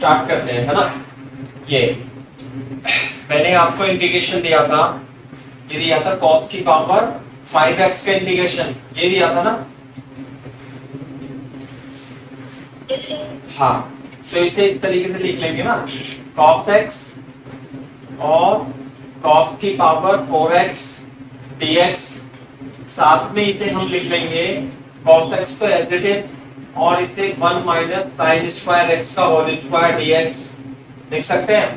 Start करते हैं, है ना। ये मैंने आपको इंटीग्रेशन दिया था, ये दिया था cos की पावर 5x का इंटीग्रेशन, ये दिया था ना। हाँ, तो इसे इस तरीके से लिख लेंगे ना, cos x और cos की पावर 4x dx, साथ में इसे हम लिख लेंगे cos x तो एज इट इज, और इसे 1 माइनस साइन स्क्वायर x का होल स्क्वायर dx लिख सकते हैं।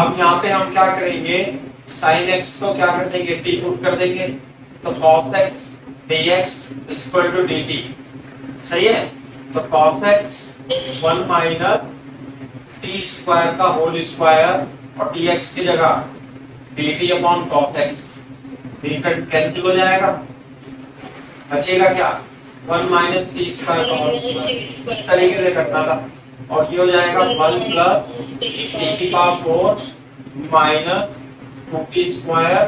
अब यहाँ पे हम क्या करेंगे, sin x को क्या कर देंगे, t पुट कर देंगे, तो cos x dx equal to dt, सही है। तो cos x 1 minus t square का होल स्क्वायर और dx की जगह dt upon cos x, cancel हो जाएगा, बचेगा क्या, 1 माइनस टी स्क्वायर का होल स्क्वायर, इस तरीके से करना था। और ये हो जाएगा 1 प्लस टी की power 4 minus 2t square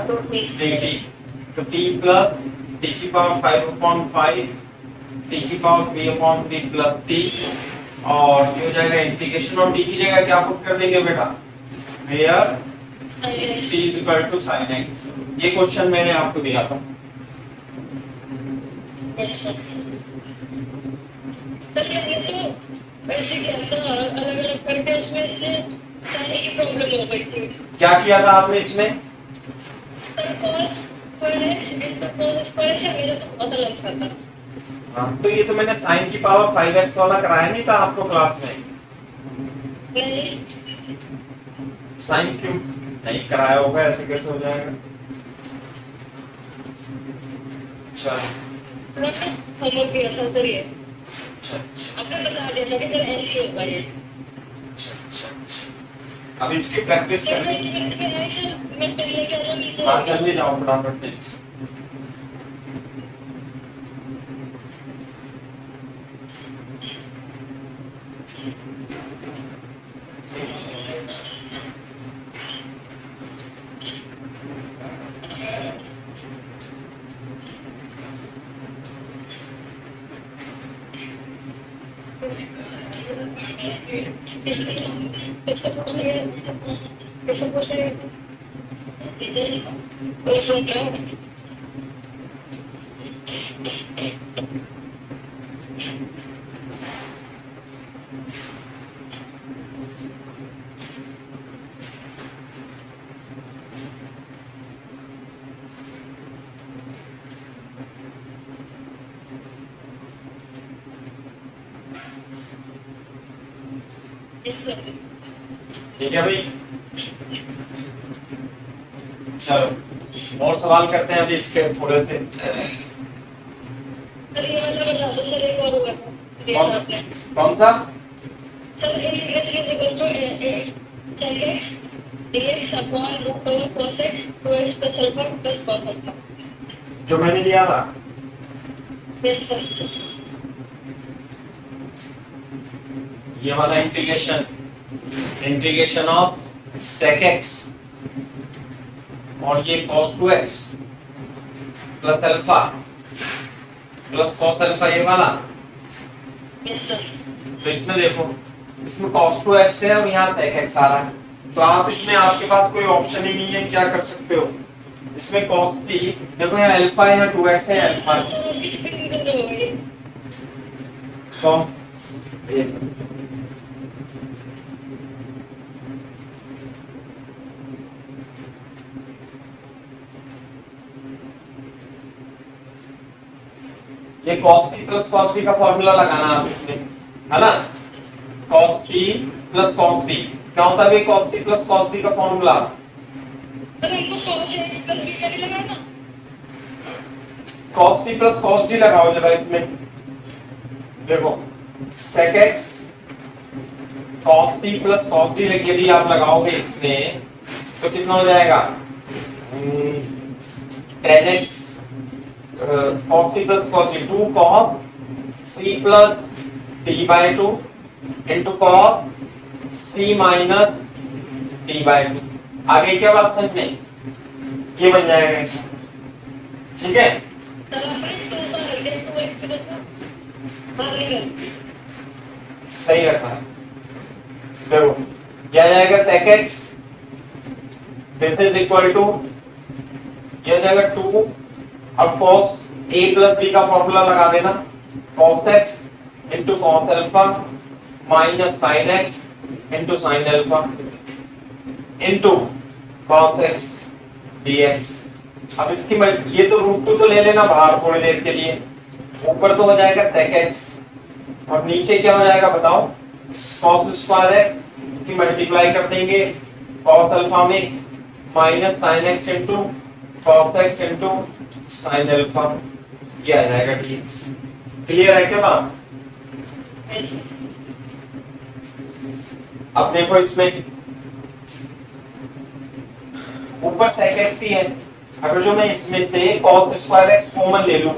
dt, तो t प्लस टी की पावर 5 अपॉन 5 टी की पावर 3 अपॉन 3 प्लस t, और ये हो जाएगा इंटीग्रेशन ऑफ t की जगह क्या पुट कर देंगे बेटा, where t is equal to sin x। ये क्वेश्चन मैंने आपको दिया था। सर ये तो वैसे क्या था, अलग-अलग करके उसमें से सारी की प्रॉब्लम हो गई थी। क्या किया था आपने इसमें, सर cos पर है, cos पर है, मेरा तो पता लगता था। हाँ, तो ये तो मैंने sin की पावर 5x वाला कराया नहीं था आपको क्लास में, नहीं sin क्यों नहीं कराया होगा, ऐसे कैसे हो जाएगा। अच्छा मतलब होमवर्क किया था सर ये, अच्छा अच्छा आपने बता दिया था कि सर ऐसे होगा ये। अब इसकी प्रैक्टिस सर करें। मैं पहले क्या था, हाँ जल्दी जाओ फटाफट से। ठीक है भाई, चलो और सवाल करते हैं अभी इसके थोड़े से। सर ये वाला बता दो सर, एक और होगा दिया था आपने। कौन सा, sir integration is equal to tan x dx upon root over cos x 2x plus alpha plus cos alpha. जो मैंने दिया था, यस सर। ये वाला integration, integration of sec x और ये cos 2x plus alpha plus cos alpha, ये वाला। Yes sir. तो इसमें देखो, इसमें cos 2x है और यहाँ sec x आ रहा है, तो आप इसमें आपके पास कोई ऑप्शन ही नहीं है, क्या कर सकते हो, इसमें cos c, देखो यहाँ अल्फा है, यहाँ 2x है, अल्फा तो ये cos c plus cos d का फॉर्मूला लगाना आप इसमें, है ना। cos c plus cos d क्या होता है, cos c plus cos d का फॉर्मूला, सर हमको cos x प्लस b का भी लगाना। cos c plus cos d लगाओ जरा इसमें, देखो sec x cos c plus cos d यदि आप लगाओगे इसमें तो कितना हो जाएगा, tan x cos c plus cos d, 2 cos c plus t by 2 into cos c minus t by 2। आगे क्या बात समझ में, ये बन जाएगा इसमें, ठीक है। सर आपने 2 का रख दिया, 2x प्लस सही रखा है, देखो क्या जाएगा sec x, this is equal to, यह जाएगा 2, अब cos a प्लस b का फॉर्मूला लगा देना, cos x into cos alpha minus sin x into sin alpha into cos x dx। अब इसकी ये तो √2 तो ले लेना बाहर थोड़ी देर के लिए, ऊपर तो हो जाएगा sec x और नीचे क्या हो जाएगा बताओ, cos स्क्वायर x की मल्टीप्लाई कर देंगे cos अल्फा में minus sin x into cos x into sin alpha, ये आ जाएगा dx। क्लियर है क्या बात? अब देखो इसमें ऊपर sec x ही है, अगर जो मैं इसमें से cos स्क्वायर x कॉमन ले लूं,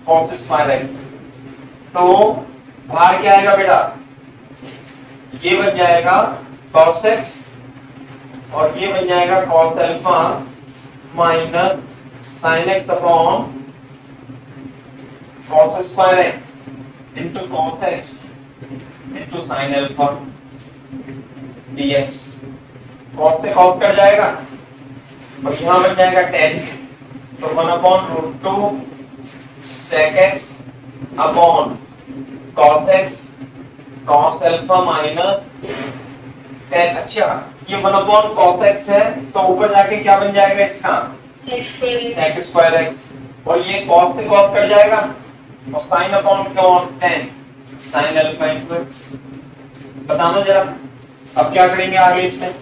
cos स्क्वायर x, तो बाहर क्या आएगा बेटा, ये बन जाएगा cos x और ये बन जाएगा cos alpha minus sin x upon cos square x into cos x into sin alpha dx। cos से cos कट जाएगा और यहाँ बन जाएगा 10, तो 1/√2 sec x upon cos x cos alpha minus 10। अच्छा ये 1/cos x है तो ऊपर जाके क्या बन जाएगा इसका, sec स्क्वायर x, और ये cos से cos कट जाएगा और sin upon 10 sin alpha into x। बताना जरा अब क्या करेंगे आगे इसमें।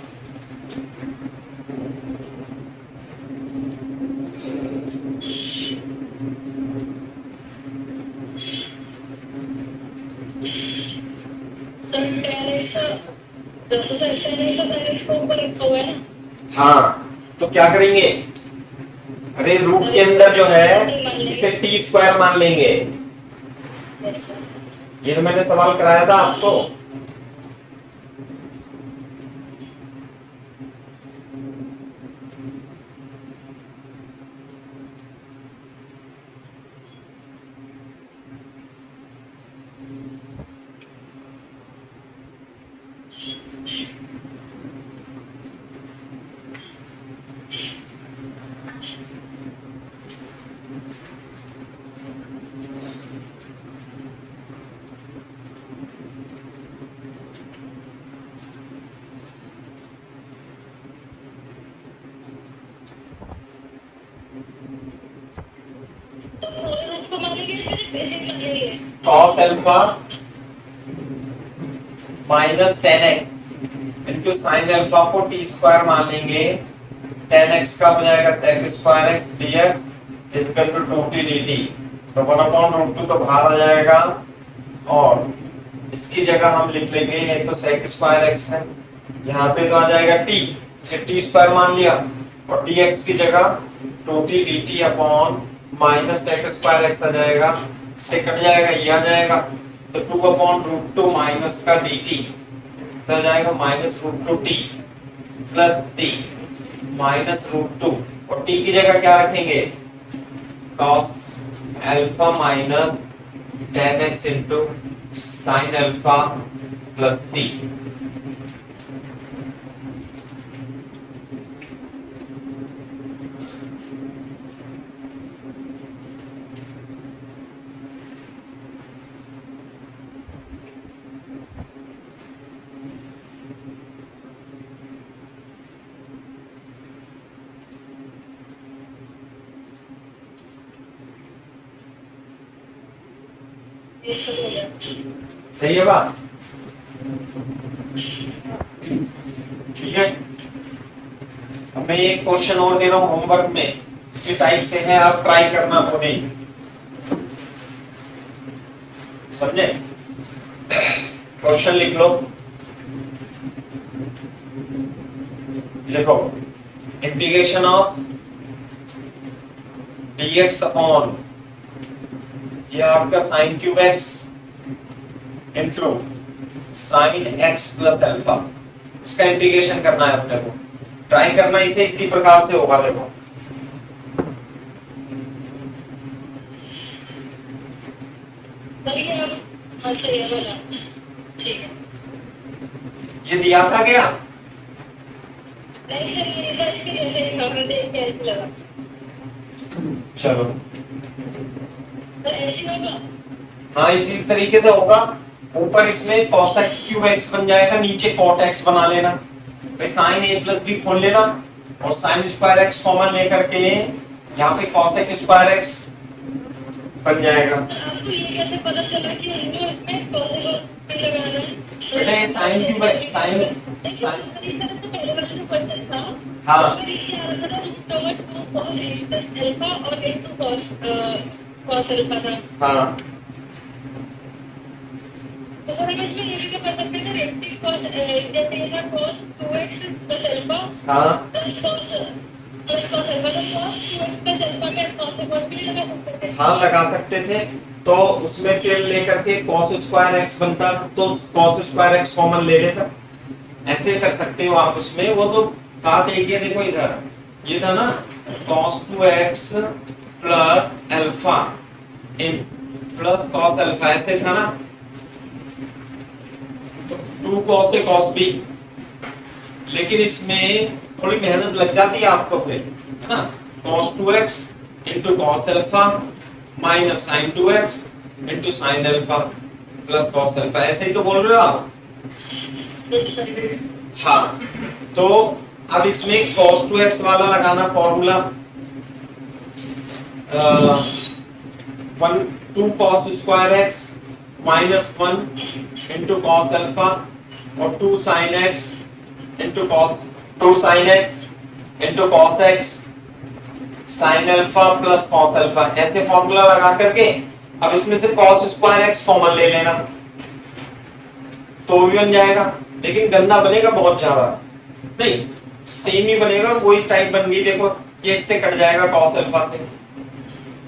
हाँ तो क्या करेंगे, अरे रूट के अंदर जो है इसे टी स्क्वायर मान लेंगे, ये तो मैंने सवाल कराया था आपको। cos alpha minus 10x into sine alpha को टी स्क्वायर मान लेंगे, 10x का हो जाएगा sec square x dx equal to 2t dt, तो 1/√2 तो बाहर आ जाएगा और इसकी जगह हम लिख लेंगे, ये तो sec स्क्वायर x है, यहाँ पे तो आ जाएगा t, इसे t स्क्वायर मान लिया और dx की जगह 2t dt upon minus sec square x आ जाएगा, से कट जाएगा ये आ जाएगा, तो 2/√2 माइनस का dt तो आ जाएगा -√2t प्लस c -√2 और t की जगह क्या रखेंगे, cos alpha minus 10x into sine alpha plus c। सही है बात, ठीक है। अब मैं एक क्वेश्चन और दे रहा हूं होमवर्क में, इसी टाइप से है, आप ट्राई करना खुद ही, समझे। क्वेश्चन लिख लो, लिखो इंटीग्रेशन ऑफ dx अपॉन ये आपका sine cube x into sine x plus alpha, इसका इंटीग्रेशन करना है अपने को, ट्राई करना इसे इसी प्रकार से होगा। देखो ये दिया था क्या? नहीं सर, ये तो इसके जैसे ही नॉर्मल देख के ऐसे लगा। चलो सर ऐसे होगा? हाँ इसी तरीके से होगा। ऊपर इसमें cosec क्यूब x बन जाएगा, नीचे cot x बना लेना, फिर sin a प्लस b खोल लेना और sin स्क्वायर x कॉमन लेकर के यहाँ पे cosec स्क्वायर x बन जाएगा। आपको ये कैसे पता चला कि हमको इसमें cosec और sin लगाना है? बेटा ये sin क्यूब sin sin तो पहले वाला जो क्वेश्चन था, हाँ उसमें नीचे आ रहा था √2 cos x plus alpha और into cos alpha था। हाँ तो सर हम इसमें ये भी तो कर सकते थे, रेक्टिव cos जैसे ये था cos 2x plus alpha हाँ plus cos alpha, तो cos 2x plus alpha में cos एक और भी लगा सकते थे। हाँ लगा सकते थे। तो उसमें फिर लेकर के cos स्क्वायर x बनता तो cos स्क्वायर x कॉमन ले लेता, ऐसे कर सकते हो आप। उसमें वो तो बात एक है, देखो इधर ये था ना cos 2x plus alpha in plus cos alpha, ऐसे था ना, तो 2 cos a cos b। लेकिन इसमें थोड़ी मेहनत लग जाती है आपको फिर, है ना, cos 2x into cos alpha minus sin 2x into sin alpha plus cos alpha, ऐसे ही तो बोल रहे हो आप। हाँ तो अब इसमें cos 2x वाला लगाना formula, 2 cos square x minus 1 into cos alpha और 2 sin x into cos x into cos x sin alpha plus cos alpha, ऐसे फॉर्मूला लगा करके अब इसमें से cos स्क्वायर x कॉमन ले लेना तो भी बन जाएगा। लेकिन गंदा बनेगा बहुत ज्यादा नहीं, सेम ही बनेगा, वही टाइप बन गई। देखो ये इससे कट जाएगा cos अल्फा से,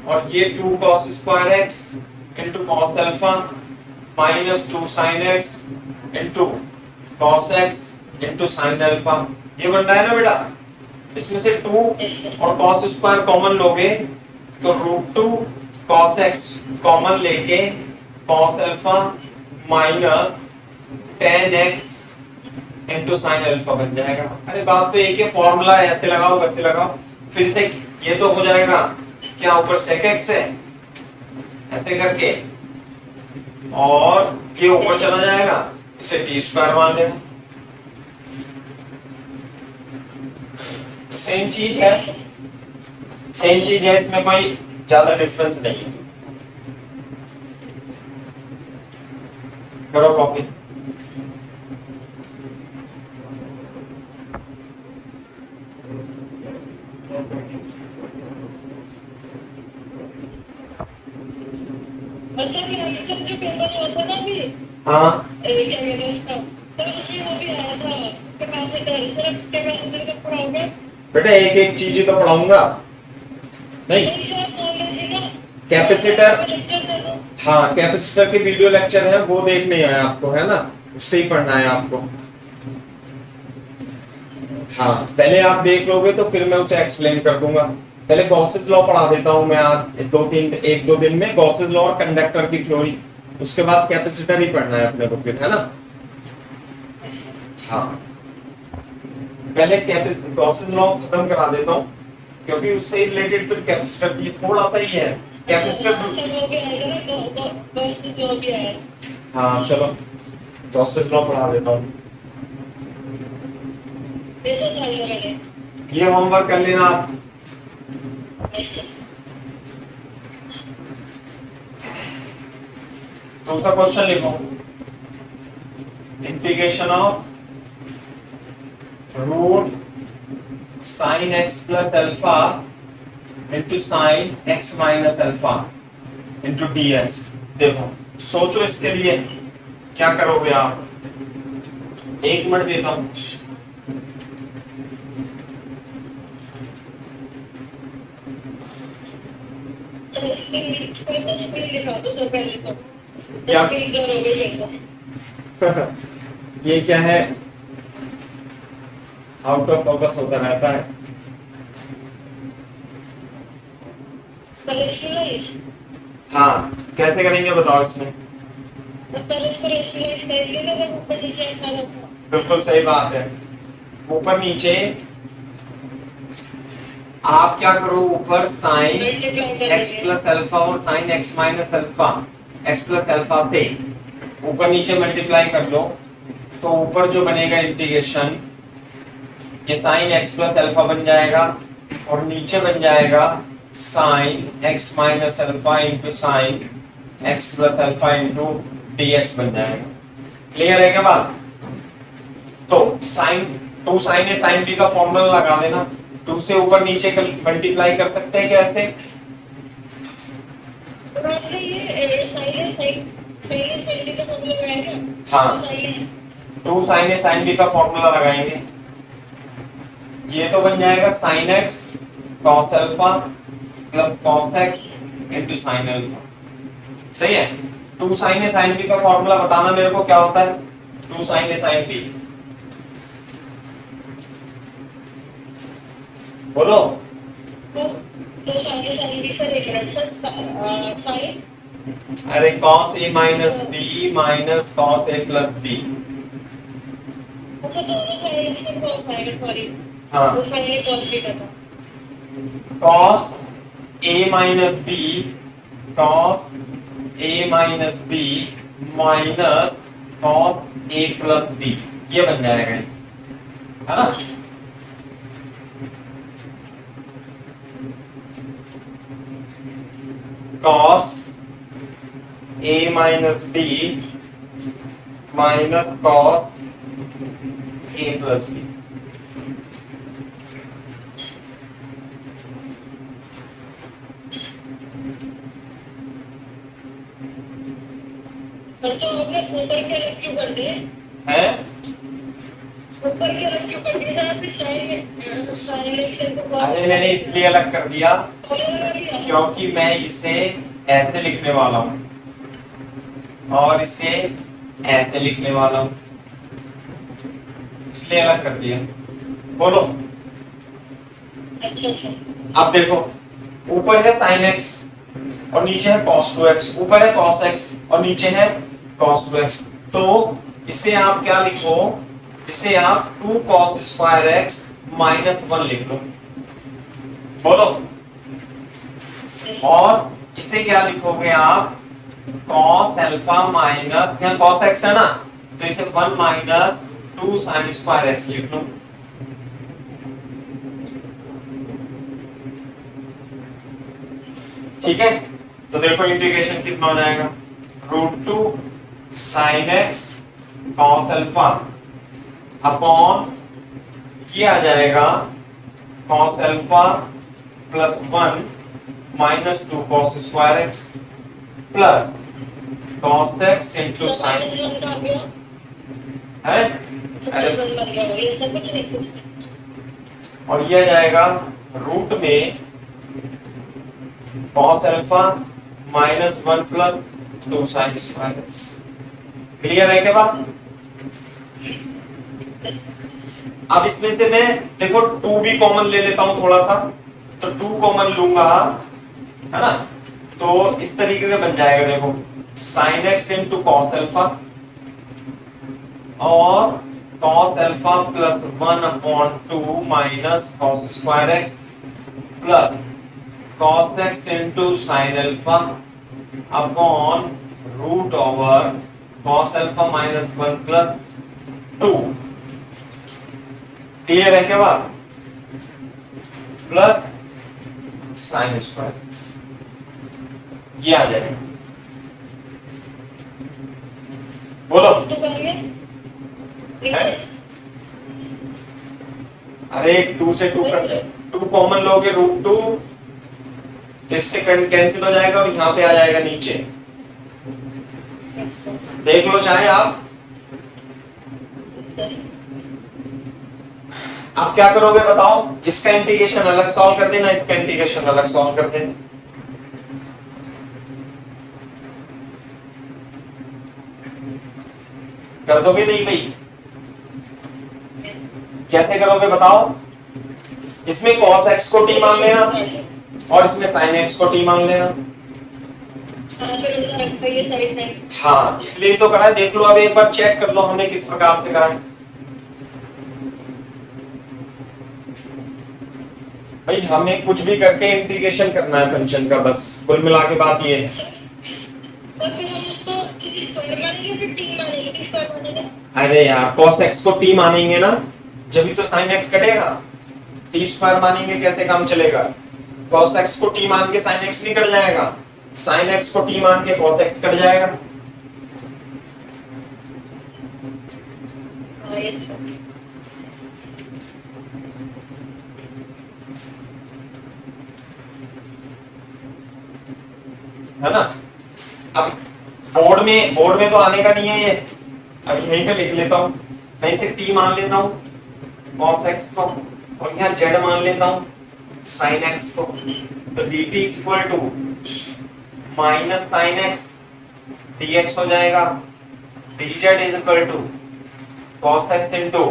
और ये 2 cos square x into cos alpha minus 2 sin x into cos x into sin alpha, ये बन रहा है ना बेटा। इसमें से 2 और cos स्क्वायर कॉमन लोगे तो √2 cos x कॉमन लेके cos alpha minus 10x into sin alpha बन जाएगा। अरे बात तो एक ही, फॉर्मूला है, ऐसे लगाओ वैसे लगाओ, फिर से ये तो हो जाएगा क्या, ऊपर sec x है ऐसे करके, और ये ऊपर चला जाएगा, इसे t स्क्वायर मान लेना। सेम चीज है, सेम चीज है, इसमें कोई ज्यादा डिफरेंस नहीं है। करो कॉपी। सर मेरा सर जो पेपर हुआ था ना अभी, हाँ क्या कहते हैं उसका, सर उसमें वो भी आया था कैपेसिटर। सर कैपेसिटर का पढ़ाओगे? बेटा एक एक चीज ही तो पढ़ाऊंगा, नहीं नहीं सर आप बोल रहे थे ना कैपेसिटर, कैपेसिटर दे दो। हाँ कैपेसिटर के वीडियो लेक्चर है, वो देखने है आपको, है ना, उससे ही पढ़ना है आपको। हाँ पहले आप देख लोगे तो फिर मैं उसे एक्सप्लेन कर दूंगा। पहले गॉसेस लॉ पढ़ा देता हूँ मैं आज, एक दो दिन में गॉसेस लॉ और कंडक्टर की थ्योरी, उसके बाद कैपेसिटर ही पढ़ना है अपने को फिर, है ना। हाँ पहले गॉसेस लॉ खत्म करा देता हूँ, क्योंकि उससे रिलेटेड फिर कैपेसिटर भी थोड़ा सा ही है। कैपेसिटर सर वो भी आएगा ना, गॉसेस लॉ भी आया। हाँ चलो गॉसेस लॉ पढ़ा देता हूँ, देखो सर मैंने ये होमवर्क कर लेना आप। ऐसे दूसरा क्वेश्चन लिखो, integration of root sine x plus alpha into sine x minus alpha into D x. देखो सोचो इसके लिए क्या करोगे आप, 1 मिनट देता हूं। सर स्क्रीन दिखा दो सर पहले तो। क्या? स्क्रीन ब्लर हो गई है। ये क्या है, आउट ऑफ फोकस होता रहता है। सर रेशनलाइज हाँ कैसे करेंगे बताओ इसमें। पहले इसको रेशनलाइज करेंगे ना, अगर ऊपर नीचे ऐसा था बिल्कुल सही बात है। ऊपर नीचे आप क्या करो, ऊपर साइन एक्स प्लस अल्फा और sine x minus alpha, x plus alpha से ऊपर नीचे मल्टीप्लाई कर लो, तो ऊपर जो बनेगा इंटीग्रेशन, ये साइन एक्स प्लस अल्फा बन जाएगा और नीचे बन जाएगा sine x minus alpha into sine x plus alpha into D X बन जाएगा। क्लियर है क्या बात? तो sign to sine a sine b का फॉर्मूला लगा देना, टू से ऊपर नीचे मल्टीप्लाई कर सकते हैं कैसे? हाँ, two sine a sine b का फॉर्मूला लगाएंगे, ये तो बन जाएगा sine x cos alpha plus cos x into sine alpha. सही है। Two sine a sine b का फॉर्मूला बताना मेरे को क्या होता है? Two sine a sine b बोलो। अरे cos a minus b minus cos a plus b. हाँ, cos a minus b cos a minus b minus cos a plus B, ये बन जाएगा, है ना? Cos a minus b minus cos a plus B. तो आपने ऊपर के अलग क्यों कर दिए है? ऊपर के अलग क्यों कर दिया? आप साइन अरे मैंने इसलिए अलग कर दिया क्योंकि मैं इसे ऐसे लिखने वाला हूं और इसे ऐसे लिखने वाला हूं, इसलिए अलग कर दिया। बोलो। अब देखो, ऊपर है साइन एक्स और नीचे है cos 2x, ऊपर है cos x और नीचे है cos 2x, तो इसे आप क्या लिखो, इसे आप 2 cos स्क्वायर x माइनस 1 लिख लो। बोलो। और इसे क्या लिखोगे आप, cos अल्फा माइनस, यहाँ cos x है ना, तो इसे 1 माइनस 2 sin स्क्वायर x लिख लो। ठीक है, तो देखो इंटीग्रेशन कितना हो जाएगा, √2 sin x cos alpha upon ये आ जाएगा cos alpha plus 1 minus 2 cos square x plus cos x into sine है, और ये आ जाएगा रूट में cos alpha minus 1 plus 2 sin square x। Clear है क्या बात? अब इसमें से मैं देखो 2 भी कॉमन ले लेता हूं थोड़ा सा, तो 2 कॉमन लूंगा, है ना, तो इस तरीके से बन जाएगा, देखो sin x into cos alpha और cos alpha plus 1 upon 2 minus cos square x plus cos x into sin alpha upon root over cos alpha minus 1 plus 2। Clear है क्या बात? प्लस sin स्क्वायर x, ये आ जाएगा। बोलो। अरे 2 से 2 कर, 2 कॉमन लोगे √2, तो इससे कैंसिल हो जाएगा और यहाँ पे आ जाएगा नीचे, देख लो चाहे आप। आप क्या करोगे बताओ, इसका इंटीग्रेशन अलग सॉल्व कर देना, इसका इंटीग्रेशन अलग सॉल्व कर देना। कर दोगे नहीं भाई? कैसे करोगे बताओ? इसमें cos x को t मान लेना और इसमें sin x को t मान लेना। हाँ, इसलिए तो करा है, देख लो, अब एक बार चेक कर लो हमने किस प्रकार से करा है। भाई हमें कुछ भी करके इंटीग्रेशन करना है फंक्शन का, बस कुल मिला के बात ये है। तो फिर हम उसको किसी स्क्वायर मानेंगे फिर टी मानेंगे, किस स्क्वायर मानेंगे? अरे यार cos x को t मानेंगे ना, जब ही तो sin x कटेगा। t स्क्वायर मानेंगे कैसे काम चलेगा? cos x को t मान के sin x नहीं कट जाएगा, sin x को t मान के cos x कट जाएगा। हाँ ये तो है ना। अब बोर्ड में तो आने का नहीं है ये, अब यहीं पे लिख लेता हूँ, मैं इसे t मान लेता हूँ cos x को, और यहाँ z मान लेता हूँ sin x को। तो dt equal to minus sine x dx हो जाएगा, dz is equal to cos x into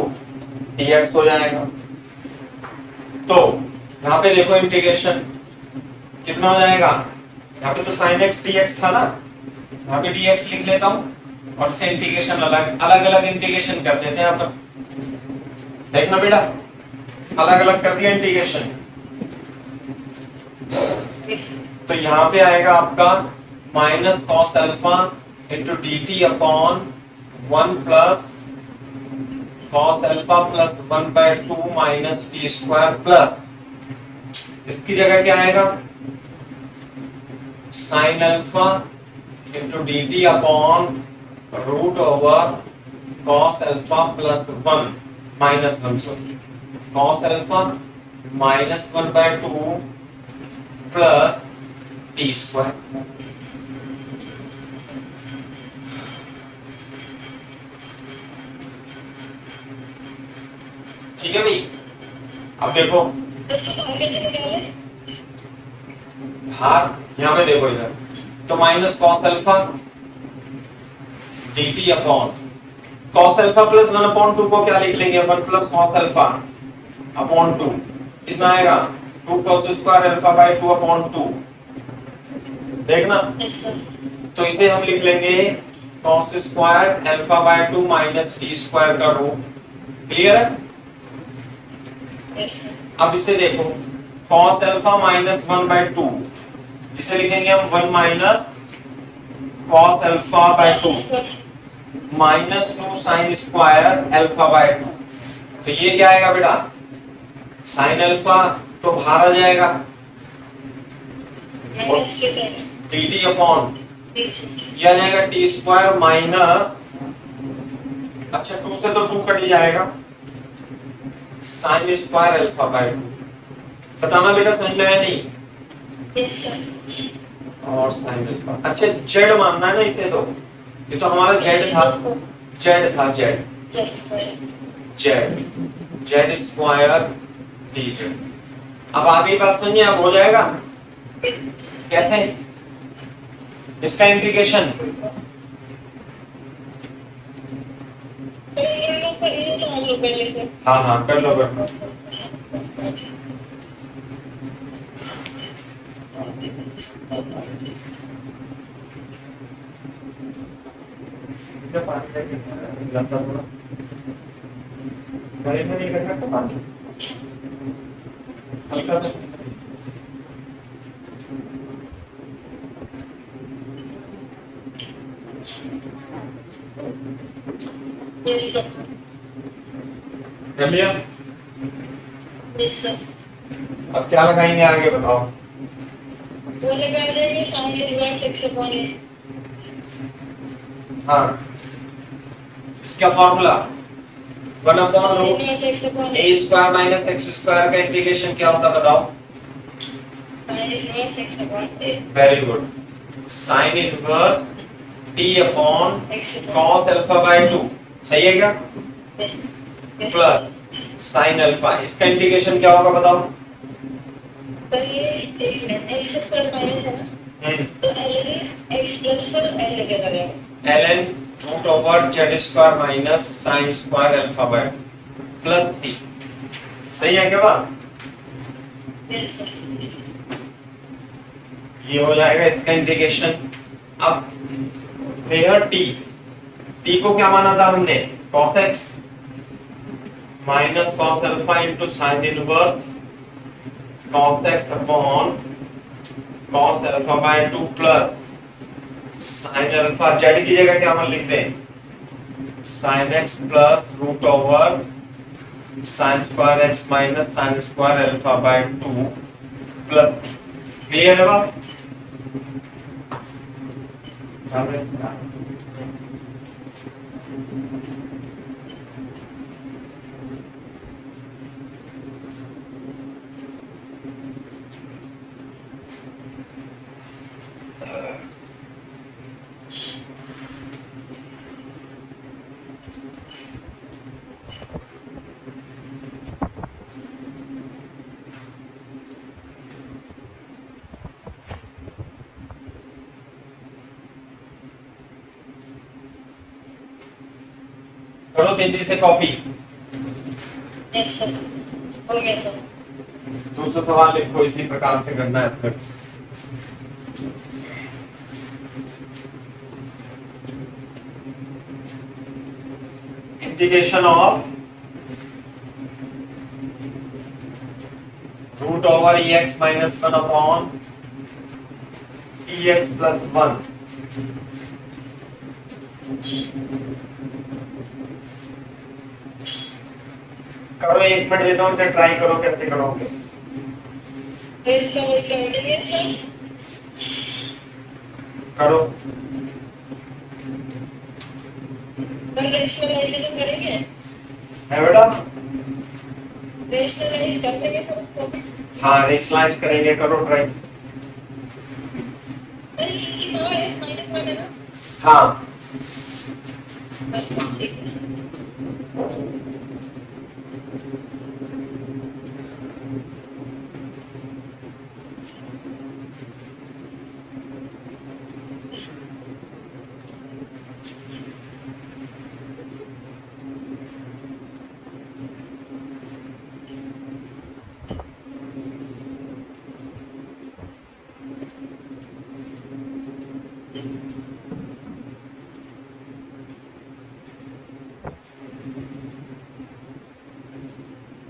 dx हो जाएगा। तो यहाँ पे देखो इंटीग्रेशन कितना हो जाएगा, यहाँ पे तो sin x dx था ना, यहाँ पे dx लिख लेता हूँ और इसे इंटीग्रेशन अलग अलग इंटीग्रेशन कर देते हैं यहाँ पर। देखना बेटा, अलग अलग कर दिया इंटीग्रेशन। तो यहाँ पे आएगा आपका minus cos alpha into d t upon 1 plus cos alpha plus 1/2 minus t square plus, इसकी जगह क्या आएगा, sine alpha into d t upon root over cos alpha plus 1 minus 1, sorry cos alpha minus 1/2 plus t square. ठीक है भाई। अब देखो इसको आगे से निकाले। भाग, यहाँ पे देखो इधर, तो minus cos alpha D t upon cos alpha plus 1/2 को क्या लिख लेंगे, 1 प्लस कॉस अल्फा अपॉन 2, कितना आएगा 2 cos square alpha by 2 upon 2। देखना, तो इसे हम लिख लेंगे cos square alpha by 2 minus t square का रूट। क्लियर है? अब इसे देखो cos अल्फा माइनस 1/2, इसे लिखेंगे हम 1 minus cos alpha by 2 minus 2 sin square alpha by 2। तो ये क्या आएगा बेटा, sin अल्फा तो बाहर आ जाएगा, डी टी अपॉन ये आ जाएगा टी स्क्वायर माइनस, अच्छा 2 से तो 2 कट ही जाएगा, साइन स्क्वायर अल्फा बाय 2। बताना बेटा समझ में आया नहीं? और साइन अल्फा, अच्छा जेड मानना है ना इसे, तो ये तो हमारा जेड था, जेड स्क्वायर डी जेड। अब आगे बात सुनिए, अब हो जाएगा कैसे इसका इंटीग्रेशन, हाँ हाँ कर लो बेटा। हल्का सा कर लिया। अब क्या लगाएंगे आगे बताओ? वो लगा देंगे sine inverse x upon a। हाँ, इसका formula 1 upon root a square minus x square का इंटीग्रेशन क्या होता बताओ? Sine inverse x upon a। Very good, sine inverse t upon cos alpha by 2, सही है क्या? प्लस साइन अल्फा, इसका इंटीग्रेशन क्या होगा बताओ? तो ये x स्क्वायर माइनस है ना, तो ln x प्लस l लगेगा ln root over z square minus sine square alpha by plus c, सही है क्या बात? ये हो जाएगा इसका इंटीग्रेशन। अब हेयर t को क्या माना था हमने, cos x minus cos alpha into sin inverse cos x upon cos alpha by 2 plus sin alpha, z की जगह क्या हम लिखते हैं sin x plus root over sin square x minus sin square alpha by 2 plus. Clear है बात? करो तेजी से कॉपी। यस सर, हो गया सर। दूसरा सवाल लिखो, इसी प्रकार से करना है फिर। Integration of root over e x minus 1 upon e x plus 1। करो, 1 मिनट देता हूँ, ट्राई करो कैसे करोगे। तो इसका वही करेंगे सर। करो। पर रेशनलाइज तो करेंगे, है बेटा? रेशनलाइज कर देंगे सर उसको। हाँ, रेशनलाइज करेंगे, करो ट्राई। सर ये पावर है -1 है ना? हाँ, बस ठीक है।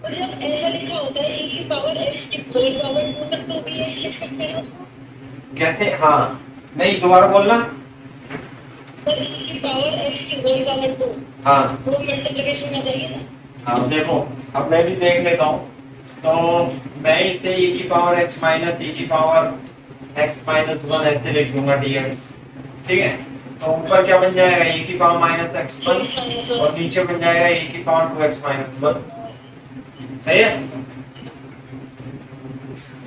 और जब ऐसा लिखा होता है e की पावर x की होल पावर 2 तक तो भी ऐसे लिख सकते हैं उसको। कैसे? हाँ, नहीं, दोबारा बोलना। सर e की पावर x की होल पावर 2, हाँ वो मल्टीप्लिकेशन में आ जाएगी ना। हाँ, देखो, अब मैं भी देख लेता हूँ। तो मैं इसे e की पावर x माइनस e की पावर x माइनस 1 ऐसे लिख दूंगा dx। ठीक है, तो ऊपर क्या बन जाएगा, e की पावर माइनस x1 और नीचे बन जाएगा e की पावर 2x माइनस 1। सही है?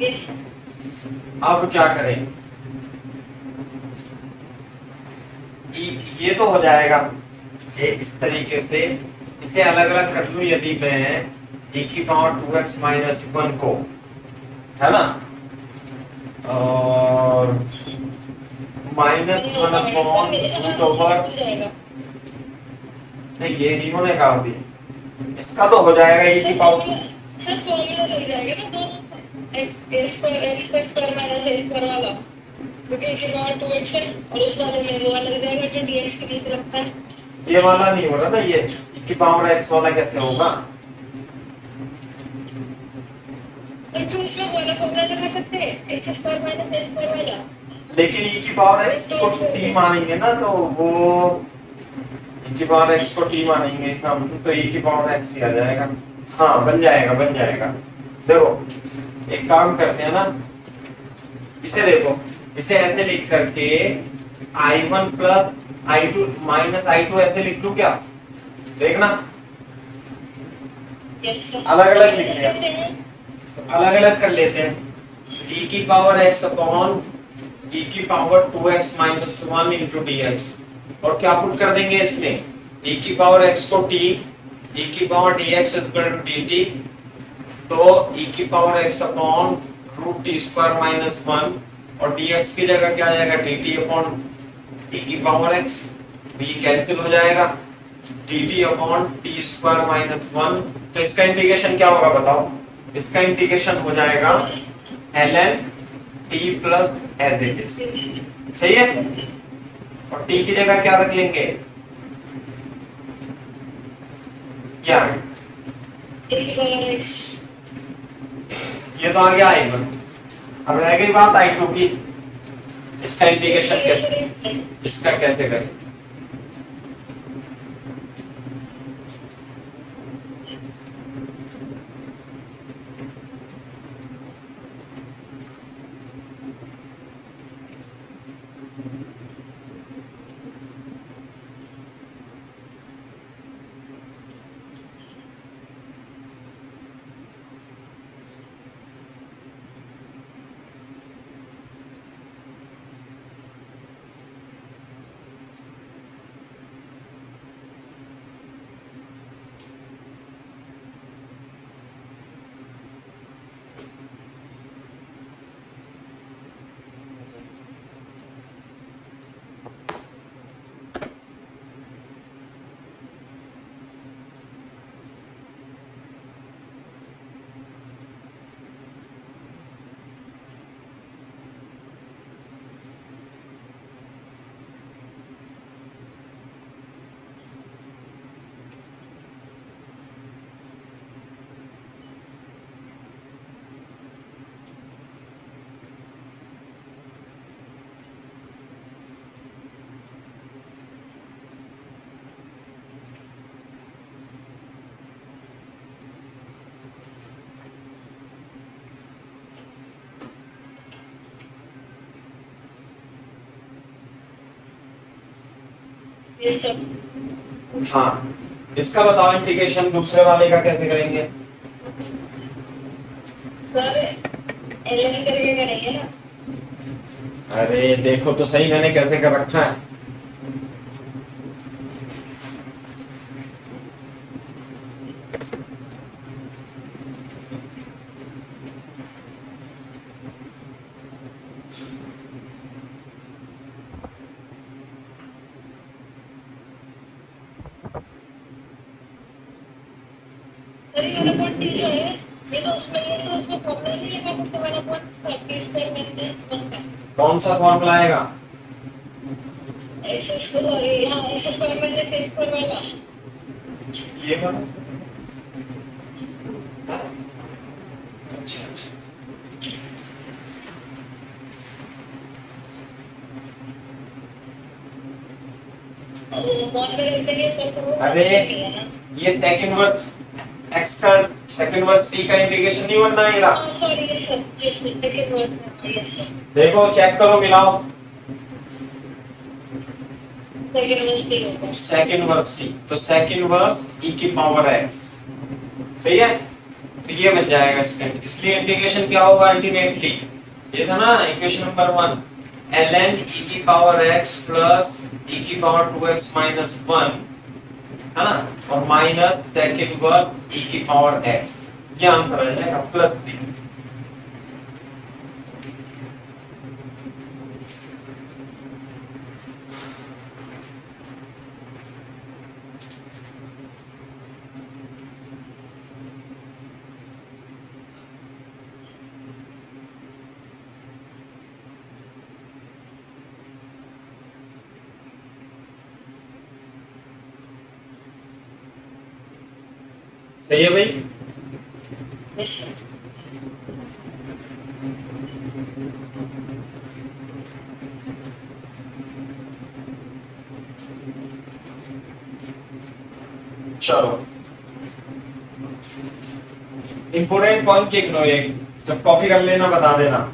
यस अब क्या करें? ये तो हो जाएगा इस तरीके से। इसे अलग अलग कर लूं यदि मैं e की पावर 2x माइनस 1 को, है ना, और -1 अपॉन रूट ओवर, नहीं ये नहीं होने का अभी, इसका तो हो जाएगा e की पावर। सर फॉर्मूला लग जाएगा ना दोनों x square minus a square वाला, क्योंकि e की पावर 2x है और उस वाले में वो वाला लग जाएगा जो dx के नीचे रखता है। ये वाला नहीं हो रहा ना, ये e की पावर x वाला कैसे होगा? तो इसमें वाला फॉर्मूला लगा सकते हैं x square minus a square वाला। लेकिन e की पावर x को t मानेंगे ना, तो वो e की पावर x को t मानेंगे हम, तो e की पावर x ही आ जाएगा। हाँ, बन जाएगा, बन जाएगा। देखो, एक काम करते हैं ना, इसे देखो, इसे ऐसे लिख करके i1 plus i2 minus i2 ऐसे लिख लूं क्या? देखना, यस सर, अलग अलग लिख लिया, हैं। अलग अलग कर लेते हैं। e की पावर x अपॉन e की power 2x minus 1 into dx, और क्या पुट कर देंगे इसमें, e की पावर x को t, e की power dx is equal to dt, तो e की power x upon root t square minus 1 और dx की जगह क्या आ जाएगा, dt अपॉन e की पावर x, b कैंसिल हो जाएगा, dt upon t square minus 1। तो इसका इंटीग्रेशन क्या होगा बताओ? इसका इंटीग्रेशन हो जाएगा ln t plus as it is. सही है? और t की जगह क्या रख लेंगे, क्या e की पावर x, ये तो आ गया I1। अब रह गई बात I2 की। इसका इंटीग्रेशन कैसे, इसका कैसे करें? ये सब हाँ, इसका बताओ इंटीग्रेशन दूसरे वाले का कैसे करेंगे? सर ln करके करेंगे ना। अरे देखो तो सही मैंने कैसे कर रखा है। सर ये वाला पॉइंट जो है ये तो उसमें फॉर्मूला नहीं है आपको वाला पॉइंट 30 स्क्वायर माइनस 1 का कौन सा फॉर्मूला आएगा? x स्क्वायर, हाँ x square minus a square वाला। ये वाला? अच्छा अच्छा। अरे ये सेकंड वर्स x का सेकंड वर्स t का इंटीग्रेशन नहीं बनना है इधर। सॉरी ये sir sec inverse yes sir देखो चेक करो मिलाओ। सेकंड वर्स t होगा। सेकंड वर्स t तो सेकंड वर्स e की पावर x सही है। तो ये बन जाएगा इसका, इसलिए इंटीग्रेशन क्या होगा अल्टीमेटली, ये था ना इक्वेशन नंबर 1 ln e की पावर x प्लस e की पावर 2x माइनस 1 है ना, और माइनस सेकंड वर्स e की पावर x, ये आंसर आ जाएगा प्लस c। सही है भाई। यस सर चलो इंपोर्टेंट पॉइंट लिख लो, एक जब कॉपी कर लेना बता देना।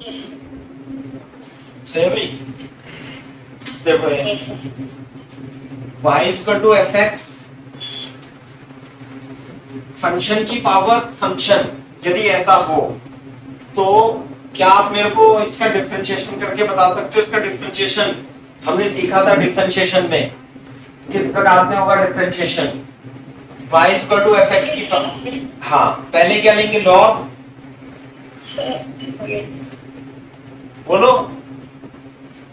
यस सही है भाई। देखो ये Yes, sir. y is equal to f x, function की पावर फंक्शन यदि ऐसा हो तो क्या आप मेरे को इसका डिफरेंशिएशन करके बता सकते हो? इसका डिफरेंशिएशन हमने सीखा था डिफरेंशिएशन में, किस प्रकार से होगा differentiation? y is equal to f x की पावर, हाँ पहले क्या लेंगे? log, Sir, okay. बोलो।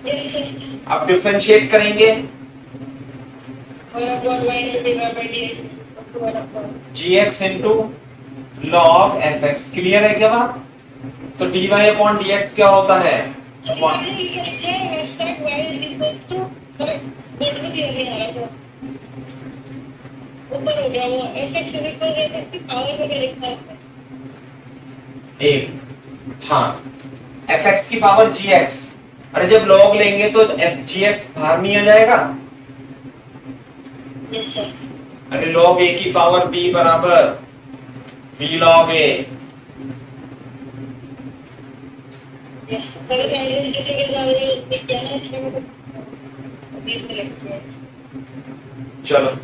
Yes, sir. अब डिफरेंशिएट करेंगे 1 upon y divided by dx equal to 1 upon. gx into log fx, clear है क्या बात? तो dy अपॉन dx क्या होता है? So, हमने लिखा है hashtag y is equal to, sir, board में क्लियर नहीं आ रहा था। ऊपर हो गया वो fx is equal to fx की पावर में क्या लिखा है? एक, हाँ fx की पावर gx, अरे जब log लेंगे तो gx बाहर नहीं आ जाएगा? Yes, sir. अरे log a की पावर b बराबर b log a, Yes, sir. Sir, identity के साथ ये क्या है इसमें मतलब 20 में लिखते हैं। चलो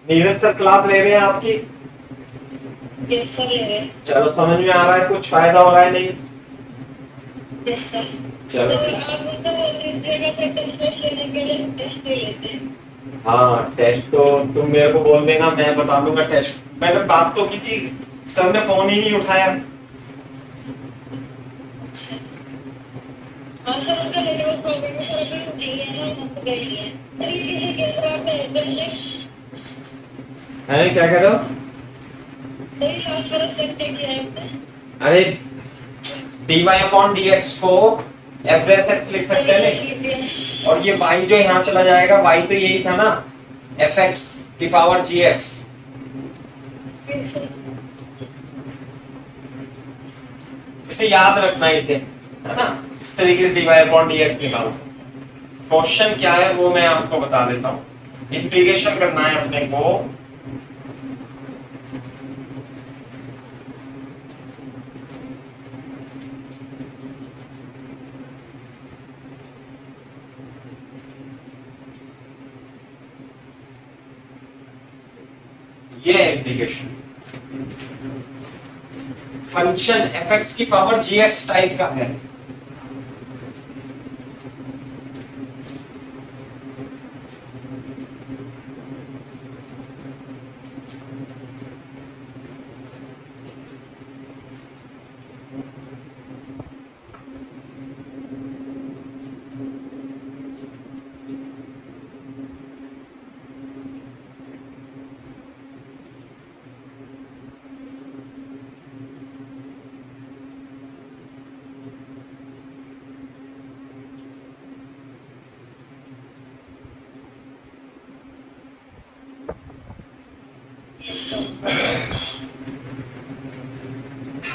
नीरज सर क्लास ले रहे हैं आपकी? Yes, sir, ले रहे हैं। चलो समझ में आ रहा है, कुछ फायदा हो रहा है नहीं? Yes, sir. चलो तो आप मतलब दीजिएगा फिर टेस्ट लेने के लिए टेस्ट ले लेते हैं। हाँ टेस्ट तो तुम मेरे को बोल देना, मैं बता दूंगा टेस्ट। मैंने बात तो की थी, सर ने फोन ही नहीं उठाया। हाँ सर, उसका नेटवर्क प्रॉब्लम है सर, अभी नहीं है ना, हमको गई है। सर, ये किसी के खराब है, है क्या कह रहे हो? सही लास्ट वाला स्टेप टेक किया है आपने। अरे dy अपॉन dx को f डैश x लिख सकते हैं नहीं? और ये y जो यहाँ चला जाएगा, y तो यही था ना, fx की पावर gx। इसे याद रखना है, इसे है ना, इस तरीके से dy अपॉन dx निकाल सकते। क्वेश्चन क्या है वो मैं आपको बता देता हूँ। इंटीग्रेशन करना है अपने को, ये इंटीग्रेशन फंक्शन fx की पावर gx टाइप का है।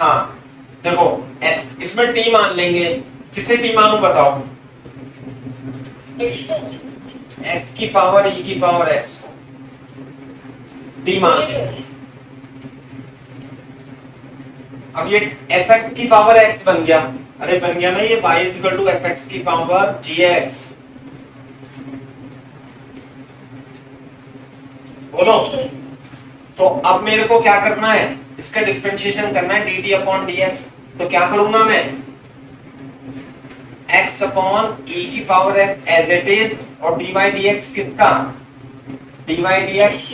हाँ देखो, इसमें t मान लेंगे, किसे t मानू बताओ? x की पावर e की पावर x t मान लेंगे। अब ये fx की पावर x बन गया, अरे बन गया ना ये y is equal to fx की पावर gx। बोलो। तो अब मेरे को क्या करना है? इसका डिफरेंशिएशन करना है dt अपॉन dx। तो क्या करूंगा मैं? x अपॉन e की power x as it is, और dy dx किसका? dy dx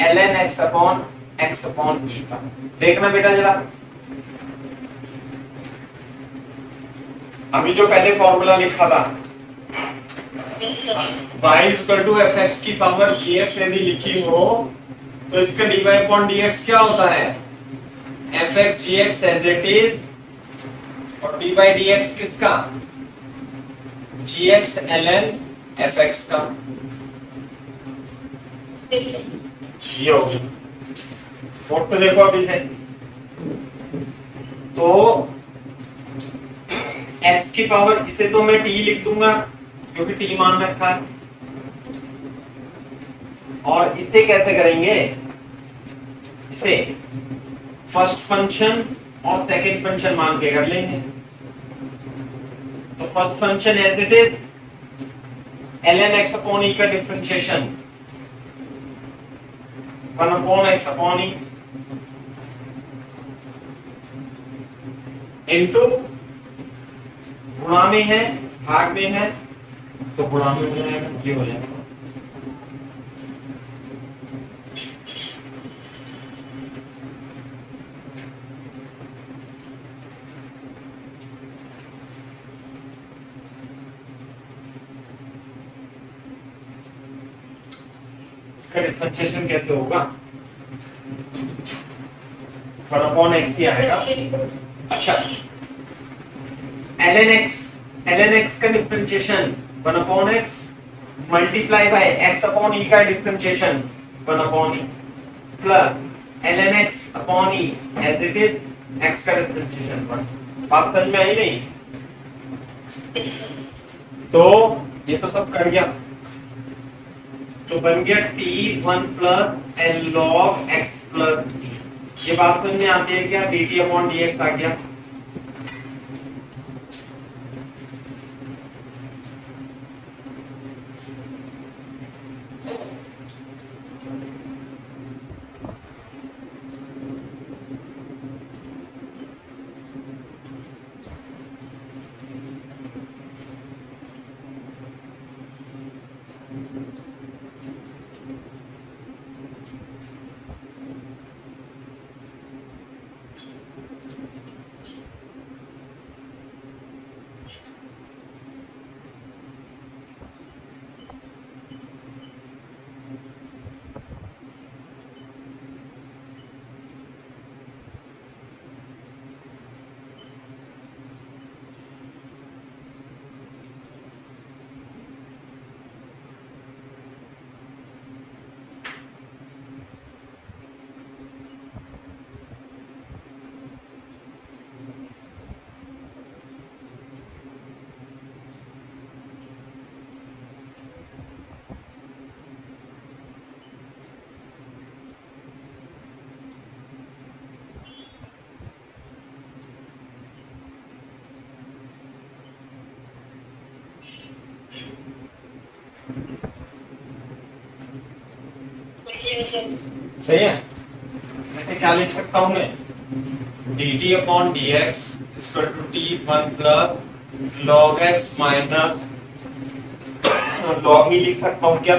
ln x upon e का। देखना बेटा जरा, अभी जो पहले फॉर्मूला लिखा था y is equal to fx की पावर gx यदि लिखी हो तो इसका dy अपॉन dx क्या होता है? fx gx as it is, और dy dx किसका? gx ln fx का। yes sir. ये हो गया। नोट पे देखो अभी से। तो x की पावर, इसे तो मैं t लिख दूंगा क्योंकि t मान रखा है। और इसे कैसे करेंगे, इसे फर्स्ट फंक्शन और सेकंड फंक्शन मान के कर लेंगे। तो first function as it is ln x upon e का differentiation 1 upon x upon e into, गुणा में है भाग में है तो गुणा में हो जाएगा, ये हो जाएगा। इसका डिफरेंशिएशन कैसे होगा, 1 अपॉन x ही आएगा। अच्छा, ln x का differentiation 1 upon x multiply by x upon e का differentiation 1 upon e plus ln x upon e as it is x का डिफरेंशिएशन 1। बात समझ में आई नहीं? तो ये तो सब कर गया, तो बन गया t1 plus l log x plus e। ये बात समझ में आती है क्या? dt अपॉन dx आ गया। सही है। ऐसे क्या लिख सकता हूं मैं, dt upon dx equal to t1 plus log x minus log ही लिख सकता हूं क्या?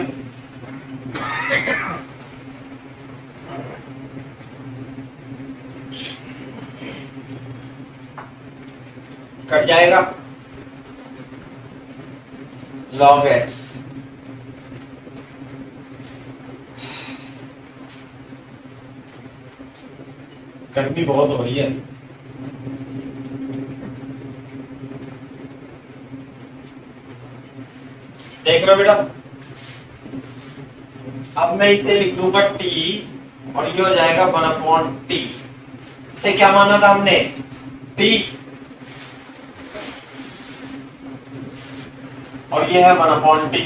कट जाएगा log x। गर्मी बहुत हो रही है। देख रहे हो बेटा, अब मैं इसे लिख दूंगा t और ये हो जाएगा 1 अपॉन t। इसे क्या माना था हमने, t, और ये है 1 upon t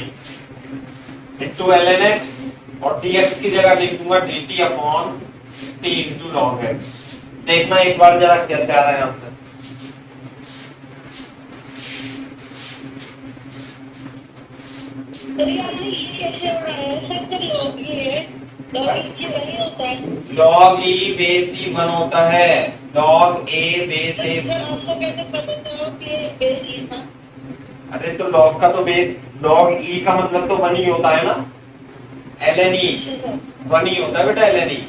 into ln x, और dx की जगह लिख दूंगा dt upon t into log x। देखना एक बार जरा कैसे आ रहा है answer. log e base e 1 होता है, log a बेस a। अरे तो log का तो बेस, log e का मतलब तो 1 ही होता है ना, ln e 1 ही होता है बेटा, ln e।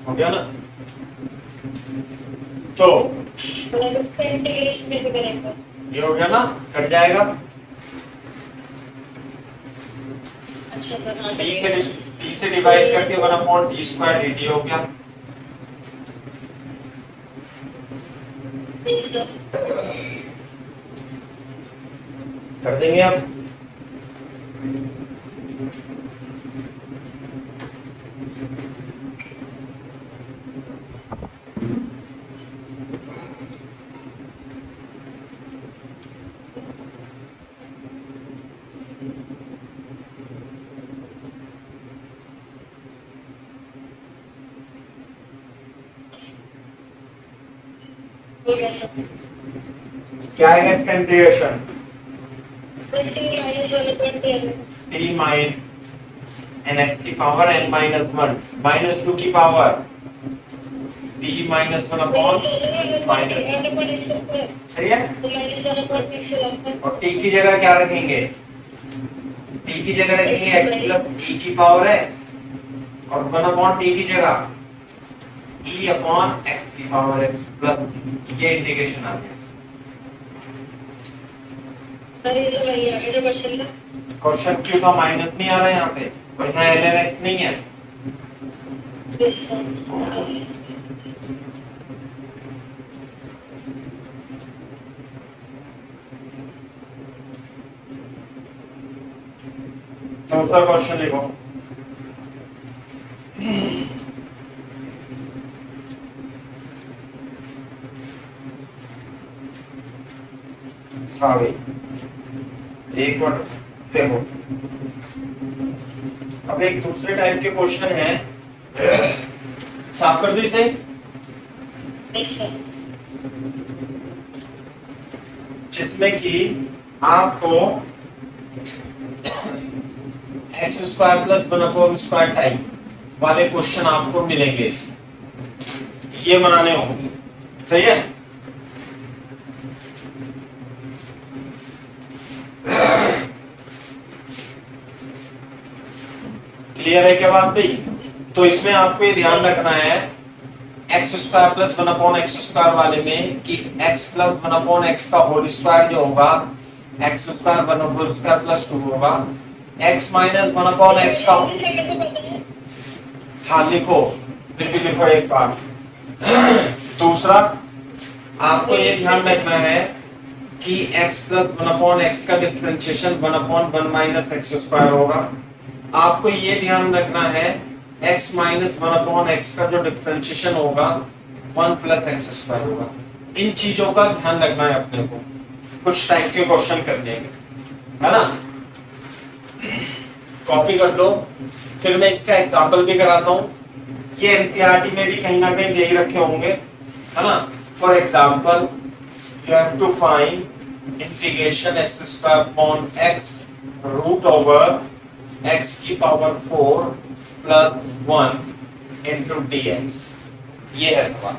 हो गया ना? तो ये हो गया ना, कट जाएगा। अच्छा सर, हाँ, टी से डिवाइड करके 1/t² dt हो गया। कर देंगे अब। हो गया सर। क्या है इसका integration? t-1/10 t mine nx की पावर n माइनस 1 माइनस 2 की power t minus 1 upon minus, सही है। और t की जगह क्या रखेंगे? t की जगह रखेंगे x प्लस e की पावर x और 1 अपॉन t की जगह e अपॉन x की पावर x प्लस, ये इंटीग्रेशन आ गया। क्वेश्चन क्यों का माइनस नहीं आ रहा है यहाँ पे, और यहाँ ln x नहीं है। दूसरा क्वेश्चन लिखो। हाँ भाई, एक बार देखो, अब एक दूसरे टाइप के क्वेश्चन है, साफ कर दो इसे। जिसमें कि आपको x² प्लस 1/² टाइप वाले क्वेश्चन आपको मिलेंगे, ये बनाने होंगे, सही है। क्लियर है क्या बात भाई? तो इसमें आपको ये ध्यान रखना है x² प्लस 1/x² वाले में कि x प्लस 1/x का होल स्क्वायर जो होगा x² 1/² प्लस 2 होगा, x माइनस 1/x का, हाँ लिखो, फिर भी लिखो एक बार। दूसरा आपको ये ध्यान रखना है कि x प्लस 1/x का डिफरेंशिएशन 1/1 माइनस x² होगा। आपको ये ध्यान रखना है x माइनस 1/x का जो डिफरेंशिएशन होगा 1 प्लस x² होगा। इन चीजों का ध्यान रखना है अपने को, कुछ टाइप के क्वेश्चन करने हैं, है ना। कॉपी कर लो, फिर मैं इसका एग्जांपल भी कराता हूँ। ये एनसीईआरटी में भी कहीं ना कहीं दे ही रखे होंगे, है ना। For example you have to find integration x² upon x root over x की पावर 4 प्लस 1 इंटू dx, ये है सवाल।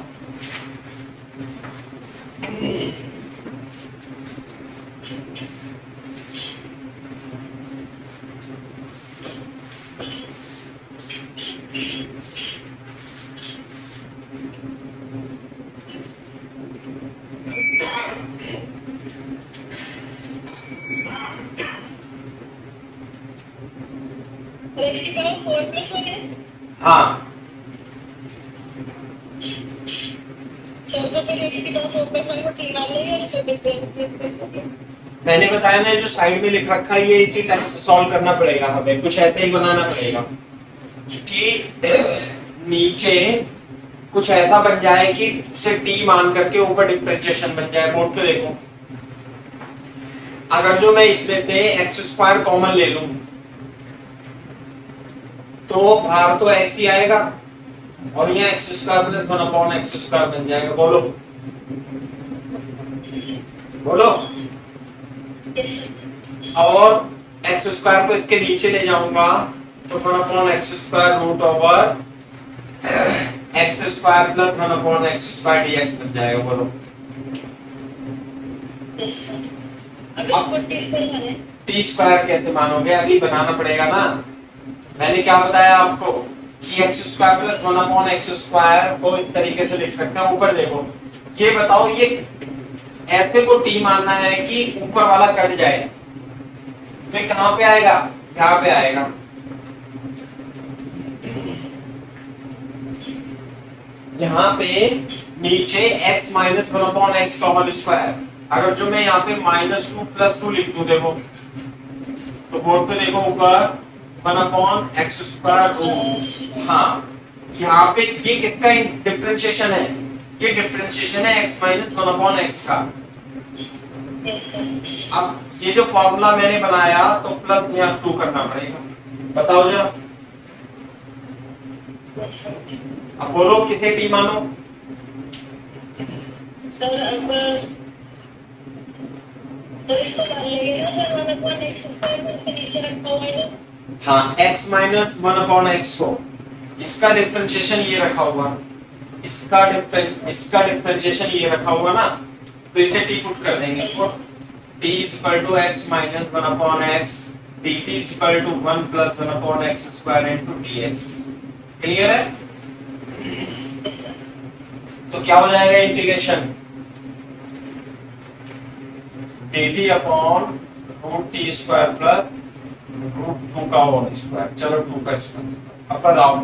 हाँ, मैंने बताया ना, जो साइड में लिख रखा है ये इसी टाइप से सॉल्व करना पड़ेगा, हमें कुछ ऐसे ही बनाना पड़ेगा कि नीचे कुछ ऐसा बन जाए कि उसे t मान करके ऊपर डिफरेंशिएशन बन जाए। बोर्ड पे देखो, अगर जो मैं इसमें से x² कॉमन ले लूं तो बाहर तो x ही आएगा और ये x² प्लस 1/x² बन जाएगा। बोलो बोलो। और x² को इसके नीचे ले जाऊंगा तो 1/x² root over x² plus 1/x² dx बन जाएगा। बोलो t² कैसे मानोगे? अभी बनाना पड़ेगा ना। मैंने क्या बताया आपको कि x² प्लस 1/x² को इस तरीके से लिख सकते हैं। ऊपर देखो, ये बताओ ये ऐसे को टी मानना है कि ऊपर वाला कट जाए, तो कहां पे आएगा, यहां पे आएगा। यहाँ पे नीचे x minus one upon x का होल स्क्वायर, अगर जो मैं यहाँ पे -2 +2 लिख दूं, देखो तो बोर्ड पे देखो ऊपर 1 अपॉन एक्स स्क्वायर रूट। हाँ, यहाँ पे ये किसका डिफरेंशिएशन है, ये डिफरेंशिएशन है x minus one upon x का। अब ये जो फॉर्मूला मैंने बनाया तो प्लस यहाँ 2 करना पड़ेगा, बताओ जरा। अब बोलो किसे टी मानो। सर अब सर इसको मान लेंगे ना सर, 1 अपॉन एक्स स्क्वायर में इसके नीचे रखा हुआ है। हाँ, x minus one upon X को, इसका डिफरेंशिएशन ये रखा हुआ, इसका डिफरेंशिएशन ये रखा हुआ ना, तो इसे टी पुट कर देंगे। तो t is equal to x minus one upon x, dt is equal to 1 plus one upon x square into dx। Clear है? तो क्या हो जाएगा integration, dt upon root t square plus root 2 का whole square. चलो 2 का square. अब बताओ,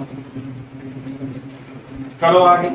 करो आगे।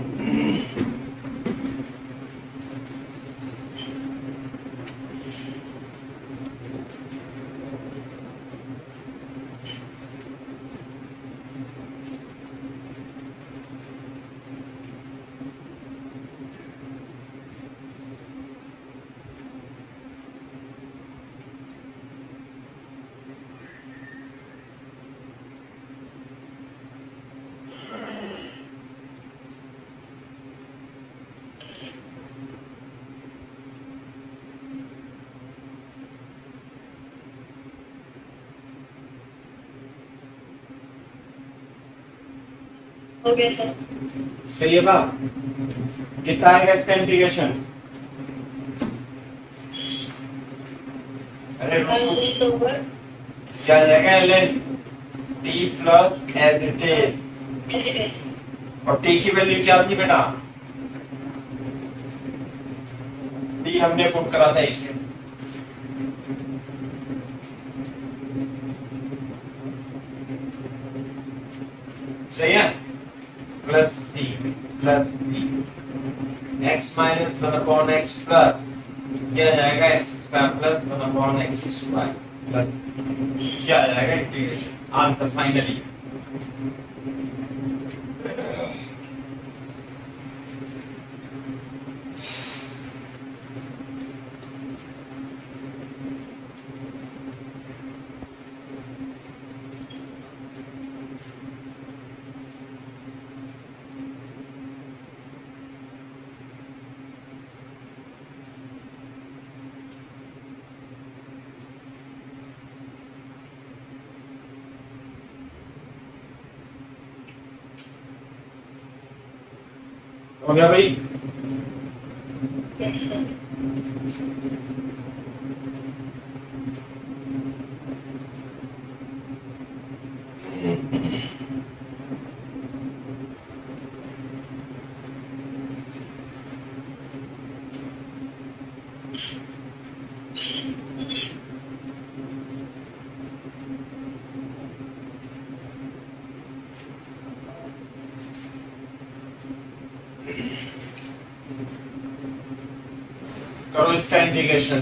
हो गया सर। सही है बात। कितना आएगा इसका इंटीग्रेशन, अरे रूट ओवर क्या आएगा ln t plus as it is, और t की वैल्यू क्या थी बेटा, t हमने पुट करा था इसे, सही है, plus c x minus one upon x plus क्या जाएगा x square plus one upon x square plus क्या जाएगा इंटीग्रेशन। आंसर फाइनली हो गया भाई। करो इसका इंटीग्रेशन,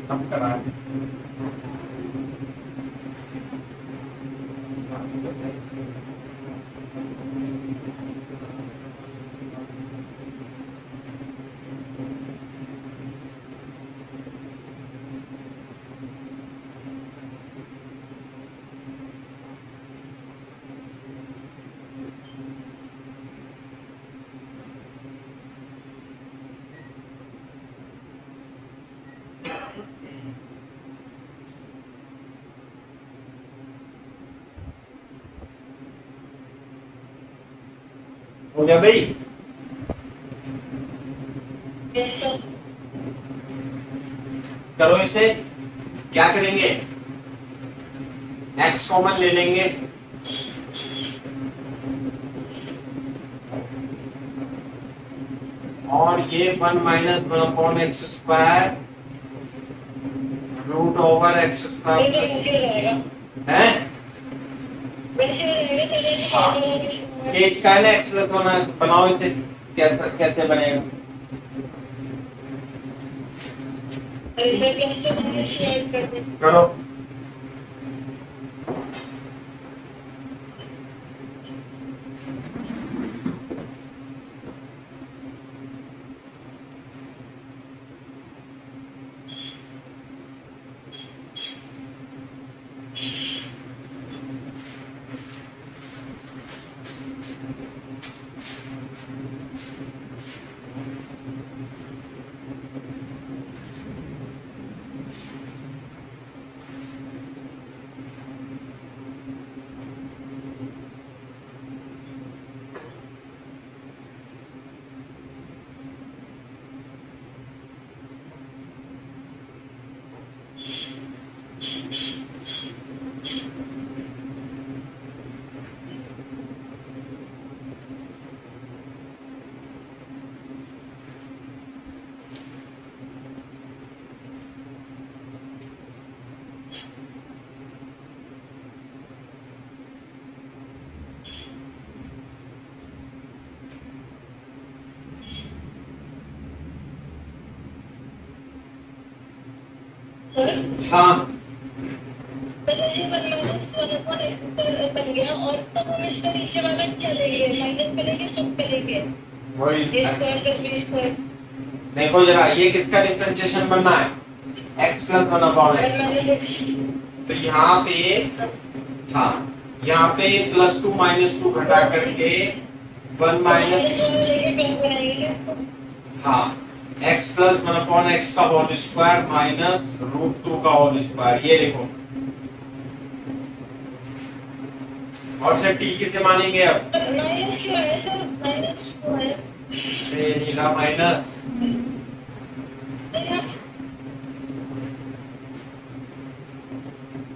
हम करा हो गया भाई? Yes sir. करो इसे। क्या करेंगे? x कॉमन ले लेंगे, और ये 1 minus 1 upon x square root over x ये तो स्क्वायर वैसे रहेगा, है। वैसे रहेगा तो ये हाँ। तो ये इसका है ना x प्लस 1, बनाओ इसे। कैसे बनेगा? सर प्लस तो माइनस ऐड कर दे। करो। सर हाँ, तो जैसे 1 माइनस 1 अपॉन एक्स बन गया, और तब हम इसका नीचे वाला क्या लेंगे? माइनस पे लेंगे, सब पे लेंगे, वही। ए स्क्वायर प्लस बी स्क्वायर। देखो जरा, ये किसका डिफरेंशिएशन बनना है? x plus 1 upon 1 x. Minus x. तो यहाँ पे, हाँ, यहाँ पे प्लस 2 माइनस 2 घटा करके 1 माइनस, हाँ, x प्लस 1 अपॉन एक्स का होल स्क्वायर माइनस रूट 2 का होल स्क्वायर, ये देखो। और सर t किसे मानेंगे अब? माइनस क्यों है सर? माइनस क्यों है? ये नीला माइनस,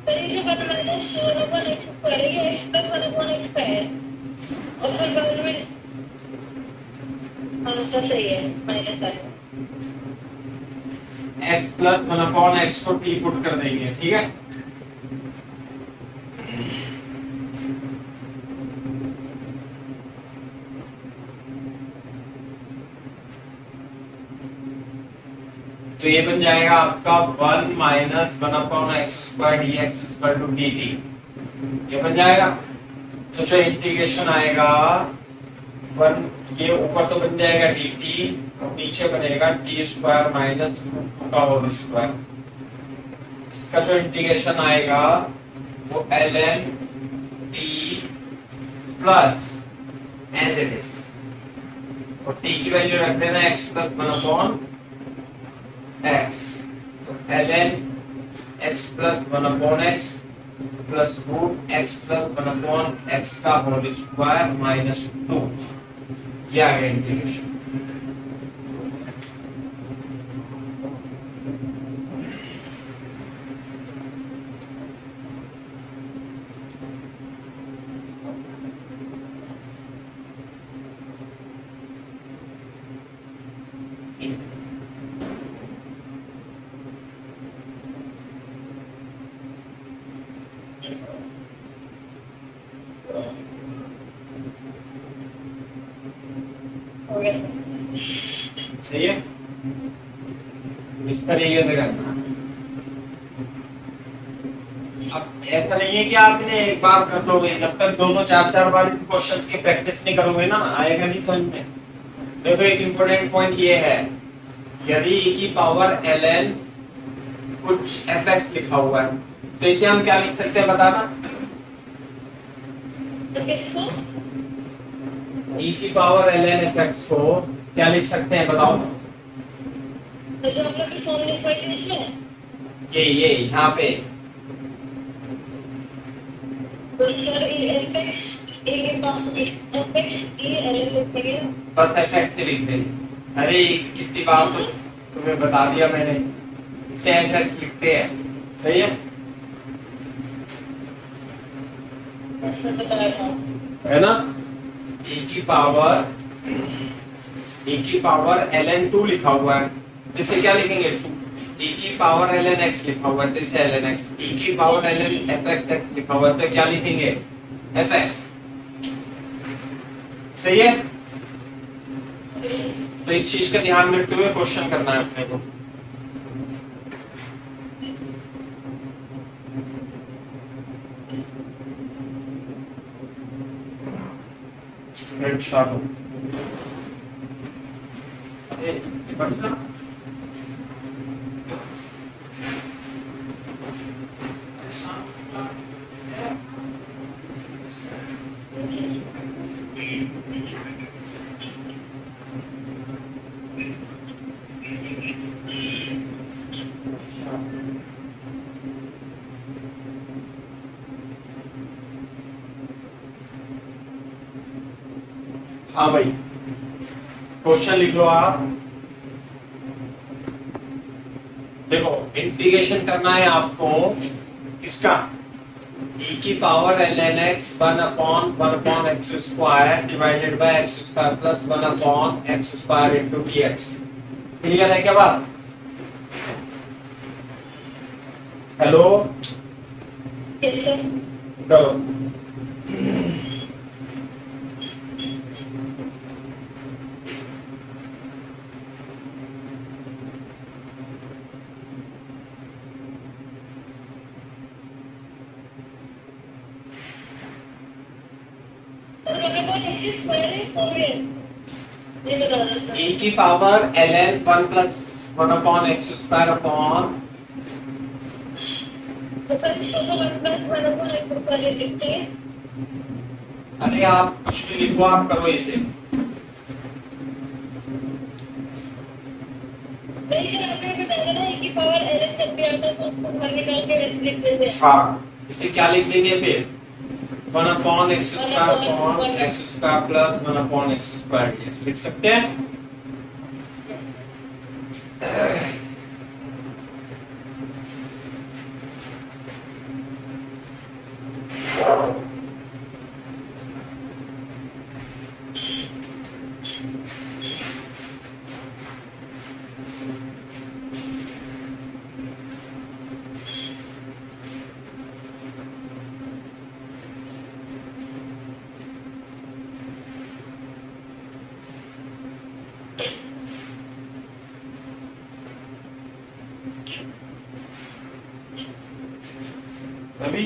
ये 1 माइनस 1 अपॉन एक्स स्क्वायर है, ये x प्लस 1 अपॉन एक्स का है, और फिर बाद में हाँ सर सही है, माइनस का है। x प्लस 1 अपॉन एक्स को t पुट कर देंगे, ठीक है। तो ये बन जाएगा आपका 1 minus 1 upon x square d x equal to d t, ये बन जाएगा। तो जो इंटीग्रेशन आएगा 1, ये ऊपर तो बन जाएगा डी टी, और नीचे बनेगा टी स्क्वायर माइनस रूट का होल स्क्वायर। इसका जो इंटीग्रेशन आएगा वो l n t plus as it is, और टी की वैल्यू रख देना एक्स प्लस 1 अपॉन x, तो ln x plus 1 upon x plus root x plus 1 upon x का होल स्क्वायर माइनस 2, ये आ गया इंटीग्रेशन। हो गया सही है, इस तरीके से करना। अब ऐसा नहीं है कि आपने एक बार कर लोगे, जब तक 2-4 बार इन क्वेश्चंस की प्रैक्टिस नहीं करोगे ना, आएगा नहीं समझ में। देखो एक इंपॉर्टेंट पॉइंट ये है, यदि e की पावर ln कुछ fx लिखा हुआ है, तो इसे हम क्या लिख सकते हैं बताना? तो किसको? e की पावर ln fx को क्या लिख सकते हैं बताओ? तो जो हम लोग की फॉर्म लिखवाई थी उसमें, ये यहाँ पे तो सर ये fx ए के power F x E L लिख पड़ेगा। बस एफ एक्स के लिख दे। अरे कितनी बार तो तुम्हें बता दिया मैंने, इसे एफ एक्स लिखते हैं, सही है? ऐसा बताया था है ना? e की पावर ln 2 लिखा हुआ है, जिसे क्या लिखेंगे 2, e की पावर ln x लिखा हुआ है तो इसे ln x, e की पावर ln fx लिखा हुआ है तो क्या लिखेंगे fx, सही है? तो इस चीज का ध्यान रखते हुए क्वेश्चन करना है अपने को। रेड स्टार्ट हो। बढ़िया। हाँ भाई, क्वेश्चन लिख लो आप। देखो इंटीग्रेशन करना है आपको इसका, e की power ln x 1/1 x square divided bye x square plus 1/x square into dx। Clear है क्या बात? Hello yes sir. करो। ये बता दो सर। e की power ln 1 plus 1/x square upon, तो सर इसको तो 1+1 ऊपर लिखते हैं। अरे आप कुछ भी लिखो, आप करो इसे। नहीं सर आपने बताया ना e की पावर ln जब भी आता है तो उसको बाहर निकाल के ऐसे लिख देते हैं। हाँ, इसे क्या लिख देंगे फिर 1/x square upon x square plus 1/x square dx लिख सकते हैं। अभी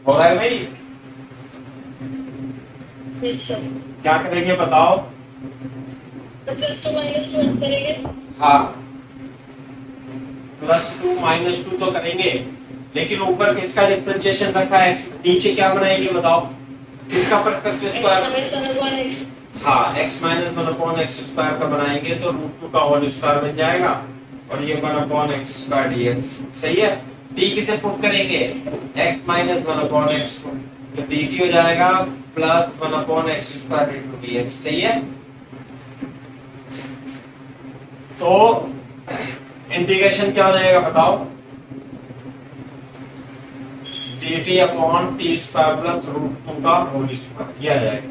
हो रहा है भाई? Yes sir. क्या करेंगे बताओ? तो +2 -2 करेंगे। हाँ, +2 -2 तो करेंगे, लेकिन ऊपर किसका डिफरेंशिएशन रखा है x, नीचे क्या बनाएंगे बताओ? किसका परफेक्ट स्क्वायर? हाँ, x माइनस 1/x स्क्वायर का बनाएंगे तो √2 का होल स्क्वायर बन जाएगा और ये 1/x स्क्वायर dx, सही है? t किसे पुट करेंगे? x माइनस 1/x को, तो dt हो जाएगा plus 1/x square into dx, सही है? तो इंटीग्रेशन क्या हो जाएगा बताओ? dt upon t square plus √2 का होल स्क्वायर, ये आ जाएगा।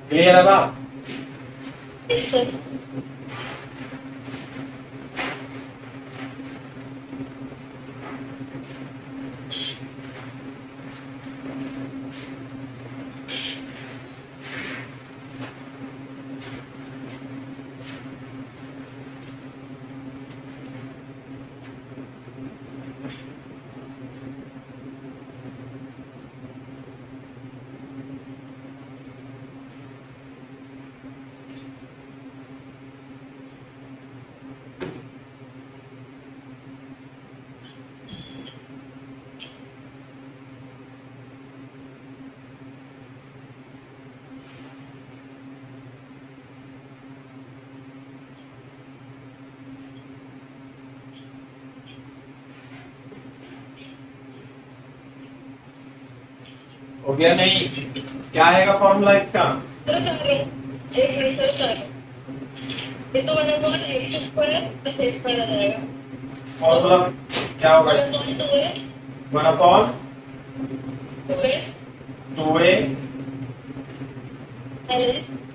क्लियर है बात? Yes sir. हो गया नहीं? क्या आएगा फॉर्मूला इसका? सर सर एक मिनट सर सर, ये तो 1/x² प्लस x² आ जाएगा। फॉर्मूला क्या होगा? 1/2 है 1 अपॉन 2 है 2a। l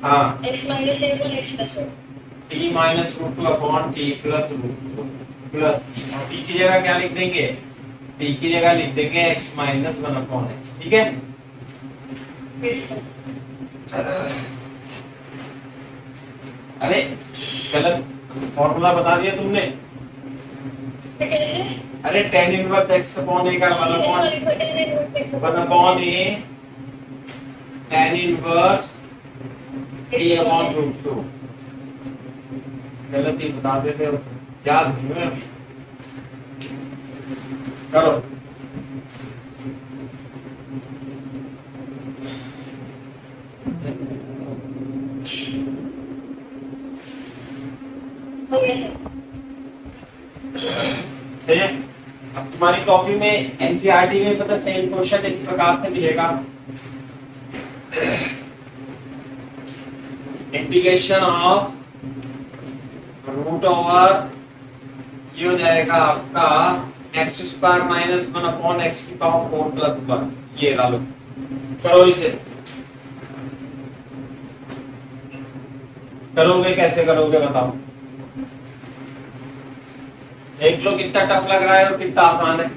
हाँ, x minus a upon x plus है। t minus root two upon t plus root two plus t की जगह क्या लिख देंगे? t की जगह लिख देंगे x माइनस 1 अपॉन x। ठीक है? Yes sir. अरे गलत फॉर्मूला बता दिया तुमने। तो कैसे? अरे tan inverse x upon a का 1 upon a tan inverse a upon root two. गलत ही बता देते हो, याद नहीं है अभी। करो। हो गया सर। ठीक है? अब तुम्हारी कॉपी में एनसीईआरटी में पता सेम क्वेश्चन इस प्रकार से मिलेगा। इंटीग्रेशन ऑफ रूट ओवर ये हो जाएगा आपका x² माइनस 1 अपॉन x की पावर 4 प्लस 1। ये डालो, करो इसे। करोगे कैसे करोगे बताओ? देख लो कितना टफ लग रहा है और कितना आसान है।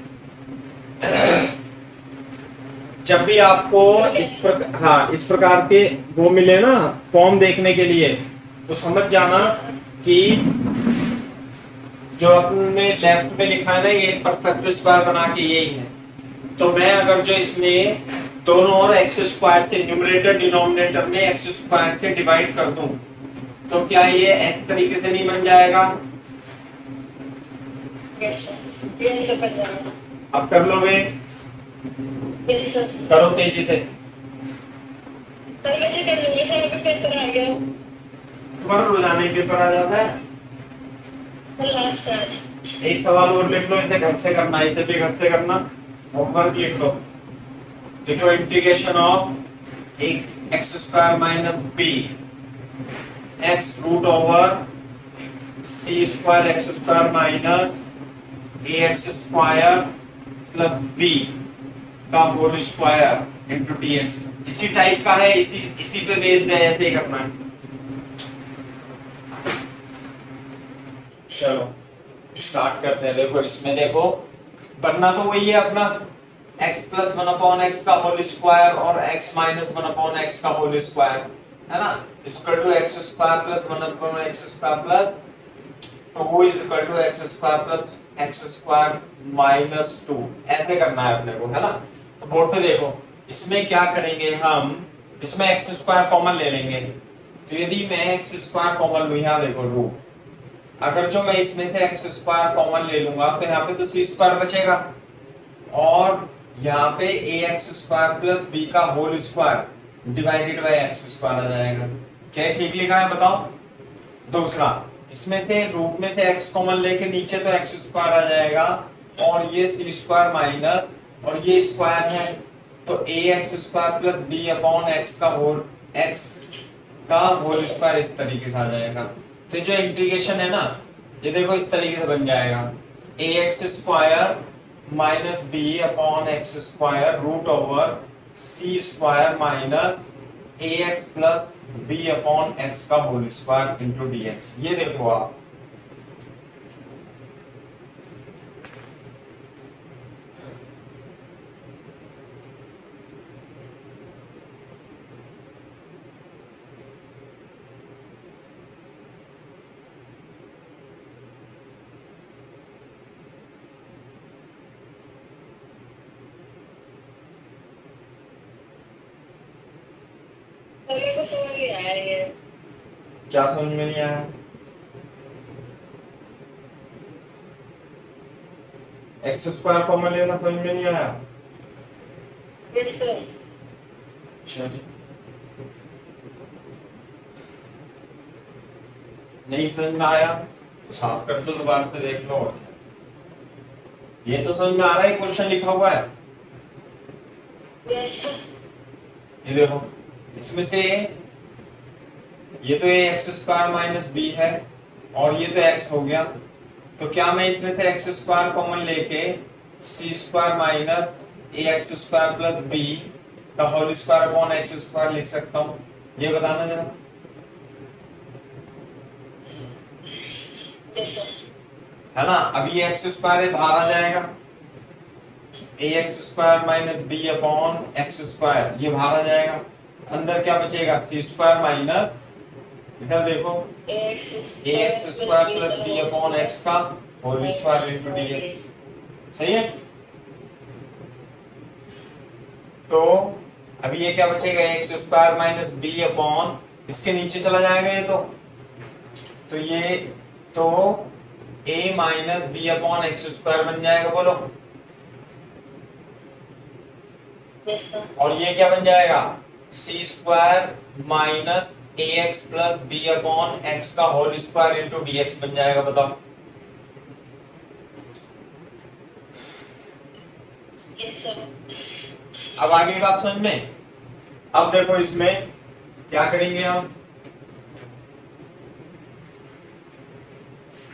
जब भी आपको इस प्रकार के वो मिले ना फॉर्म देखने के लिए, तो समझ जाना कि जो अपने लेफ्ट में लिखा है ना ये परफेक्ट स्क्वायर बना के यही है। तो मैं अगर जो इसमें दोनों और x² से न्यूमरेटर डिनोमिनेटर में x² से डिवाइड कर दूं, तो क्या ये इस तरीके से नहीं बन जाएगा? यस सर बन जाएगा। अब कर लोगे? Yes sir. करो तेजी से। सर मैं कर लूंगी सर, अभी पेपर आ गया। तुम्हारा रोजाना पेपर आ जाता है। लास्ट आज एक सवाल और लिख लो, इसे घर से करना, इसे भी घर से करना। होमवर्क लिख लो। लिखो इंटीग्रेशन ऑफ एक x² minus b x root over c² x² minus ax² plus b का होल स्क्वायर इनटू dx। इसी टाइप का है, इसी पे बेस्ड है, ऐसे ही करना है। चलो स्टार्ट करते हैं। देखो इसमें देखो बनना तो वही है अपना x प्लस 1 अपॉन x का होल स्क्वायर और x माइनस 1 अपॉन x का होल स्क्वायर, है ना? Equal to x² plus 1 upon x² plus 2 is equal to x² plus x² minus 2। ऐसे करना है अपने को, है ना? तो बोर्ड पे देखो इसमें क्या करेंगे हम, इसमें x² कॉमन ले लेंगे। तो यदि मैं x² कॉमन लूं, यहाँ देखो रूट, अगर जो मैं इसमें से x² कॉमन ले लूंगा तो यहाँ पे तो c² बचेगा और यहाँ पे ax² प्लस b का whole square divided by x² आ जाएगा। क्या ठीक लिखा है बताओ? दूसरा, इसमें से रूट में से x कॉमन लेके नीचे तो x² आ जाएगा और ये c² माइनस और ये स्क्वायर है तो ax² plus b upon x का होल स्क्वायर इस तरीके से आ जाएगा। तो जो इंटीग्रेशन है ना, ये देखो इस तरीके से बन जाएगा ax² minus b upon x² root over c² minus ए x plus B upon x का whole square into D x. ये देखो आप, मेरे को समझ नहीं आया ये। क्या समझ में नहीं आया? एक्स स्क्वायर कॉमन लेना समझ में नहीं आया? Yes sir. चलिए, नहीं समझ में आया तो साफ कर दो, दोबारा से देख लो। और क्या, ये तो समझ में आ रहा है क्वेश्चन लिखा हुआ है? Yes sir. ये देखो, इसमें से ये तो एक्स स्क्वायर माइनस बी है और ये तो एक्स हो गया, तो क्या मैं इसमें से एक्स स्क्वायर कॉमन लेके सी स्क्वायर माइनस ए एक्स स्क्वायर प्लस बी का whole square upon x square लिख सकता हूँ? ये बताना जरा। Yes sir. है ना? अब ये एक्स स्क्वायर बाहर आ जाएगा, a x square minus B upon x square ये बाहर आ जाएगा। अंदर क्या बचेगा? सी स्क्वायर माइनस, इधर देखो, A x square plus B upon x का whole square into D X. सही है? तो अभी ये क्या बचेगा? X square minus B upon, इसके नीचे चला जाएगा ये तो ये तो a minus B upon x square बन जाएगा, बोलो। Yes sir. और ये क्या बन जाएगा? सी स्क्वायर माइनस ए x plus B upon x का whole square into D X बन जाएगा। बताओ। Yes sir. अब आगे की बात समझ में? अब देखो इसमें क्या करेंगे हम,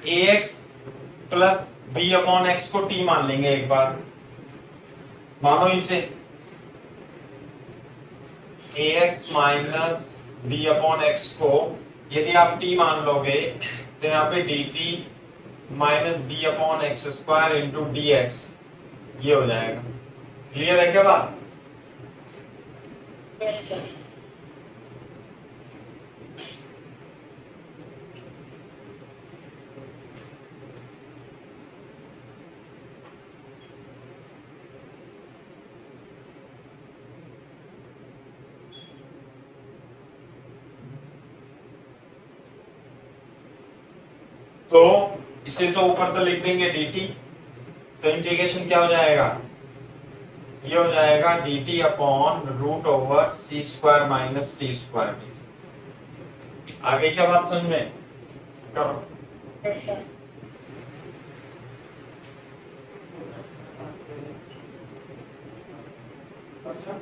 A x plus B upon X को टी मान लेंगे एक बार, मानो इसे A X minus B upon X को यदि आप टी मान लोगे तो यहाँ पे D T minus B upon x square into D x ये हो जाएगा। क्लियर है क्या बात? Yes sir. तो इसे तो ऊपर तो लिख देंगे dt, तो इंटीग्रेशन क्या हो जाएगा? ये हो जाएगा dt अपॉन रूट ओवर सी स्क्वायर माइनस टी स्क्वायर। आगे क्या बात समझ में? करो। Yes sir. अच्छा,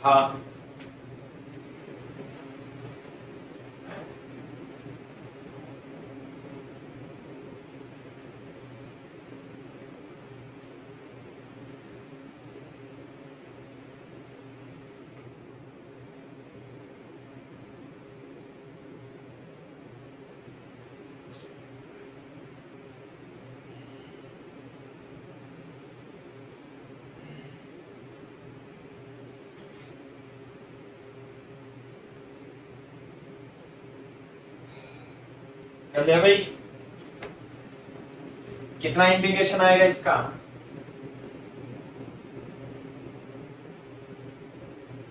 हाँ कर लिया भाई? कितना इंटीग्रेशन आएगा इसका?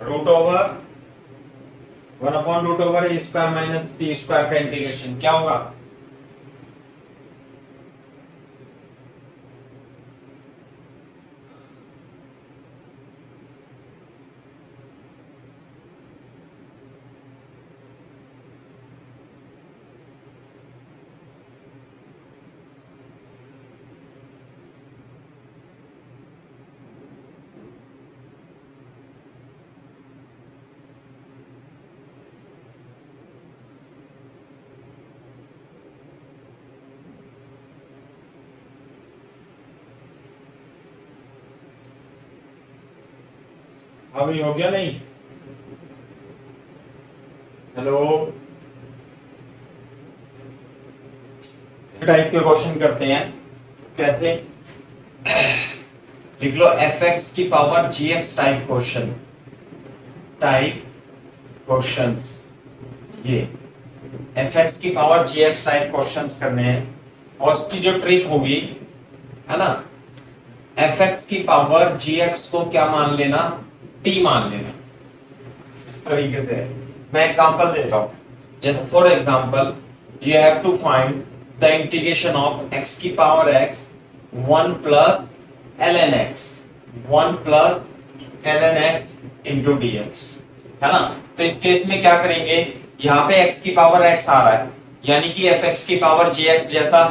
रूट ओवर 1/√ओवर ए स्क्वायर माइनस टी स्क्वायर का इंटीग्रेशन क्या होगा? अभी हो गया नहीं? हेलो, टाइप के क्वेश्चन करते हैं। कैसे? लिख लो एफ एक्स की power G X type question. Type questions, ये एफ एक्स की power G X type questions करने हैं। और उसकी जो ट्रिक होगी है ना, एफ एक्स की पावर जी एक्स को क्या मान लेना? टी मान लेना। इस तरीके से मैं एग्जांपल देता हूं। जैसे for example you have to find the integration of x की power x 1 plus ln x 1 plus ln x into dx, है ना? तो इस केस में क्या करेंगे, यहाँ पे x की पावर x आ रहा है, यानी कि fx की पावर gx जैसा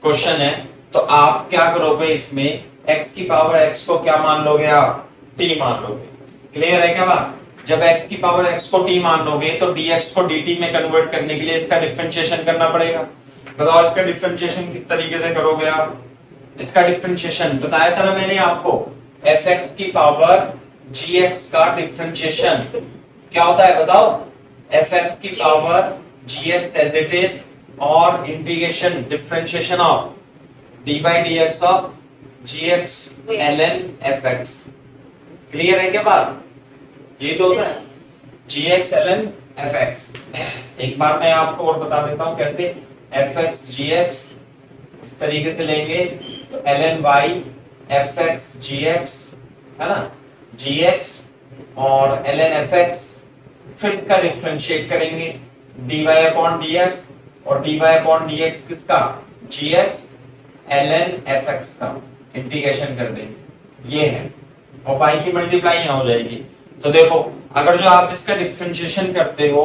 क्वेश्चन है। तो आप क्या करोगे, इसमें x की पावर x को क्या मान लोगे? आप t मान लोगे। क्लियर है क्या बात? जब x की पावर x को t मान लोगे तो dx को dt में कन्वर्ट करने के लिए इसका डिफरेंशिएशन करना पड़ेगा। बताओ इसका डिफरेंशिएशन किस तरीके से करोगे आप? इसका डिफरेंशिएशन बताया था ना मैंने आपको, fx की पावर gx का डिफरेंशिएशन क्या होता है बताओ? fx की power gx as it is और integration differentiation of dy dx of gx ln fx। Clear है क्या बात? ये तो होता है gx ln fx। एक बार मैं आपको और बता देता हूं कैसे। fx gx इस तरीके से लेंगे तो ln y fx gx, है ना, gx और ln fx, फिर इसका डिफरेंशिएट करेंगे dy अपॉन dx और dy अपॉन dx किसका? gx ln fx का इंटीग्रेशन कर देंगे। ये है, और y की मल्टीप्लाई यहां हो जाएगी। तो देखो, अगर जो आप इसका डिफरेंशिएशन करते हो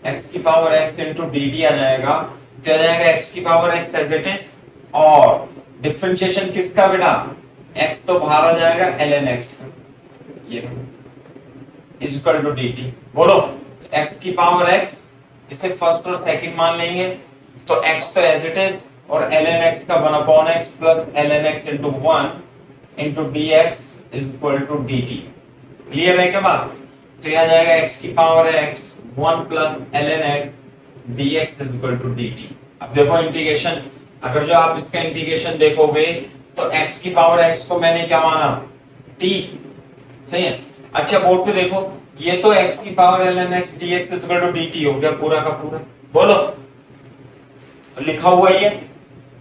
x की पावर x इनटू dt आ जाएगा, तो आ जाएगा x की power x as it is, और डिफरेंशिएशन किसका बेटा? x तो बाहर आ जाएगा ln x का, ये इज इक्वल टू dt। बोलो, x की पावर x इसे फर्स्ट और सेकंड मान लेंगे, तो x तो एज इट इज और ln x का 1 upon x plus ln x into 1 into dx is equal to dt। Clear है क्या बात? तो यह आ जाएगा x की power x 1 plus ln x dx is equal to dt। अब देखो इंटीग्रेशन, अगर जो आप इसका इंटीग्रेशन देखोगे तो x की पावर x को मैंने क्या माना? t, सही है। अच्छा बोर्ड पे देखो, ये तो x की power ln x dx is equal to dt हो गया पूरा का पूरा। बोलो, लिखा हुआ है ये,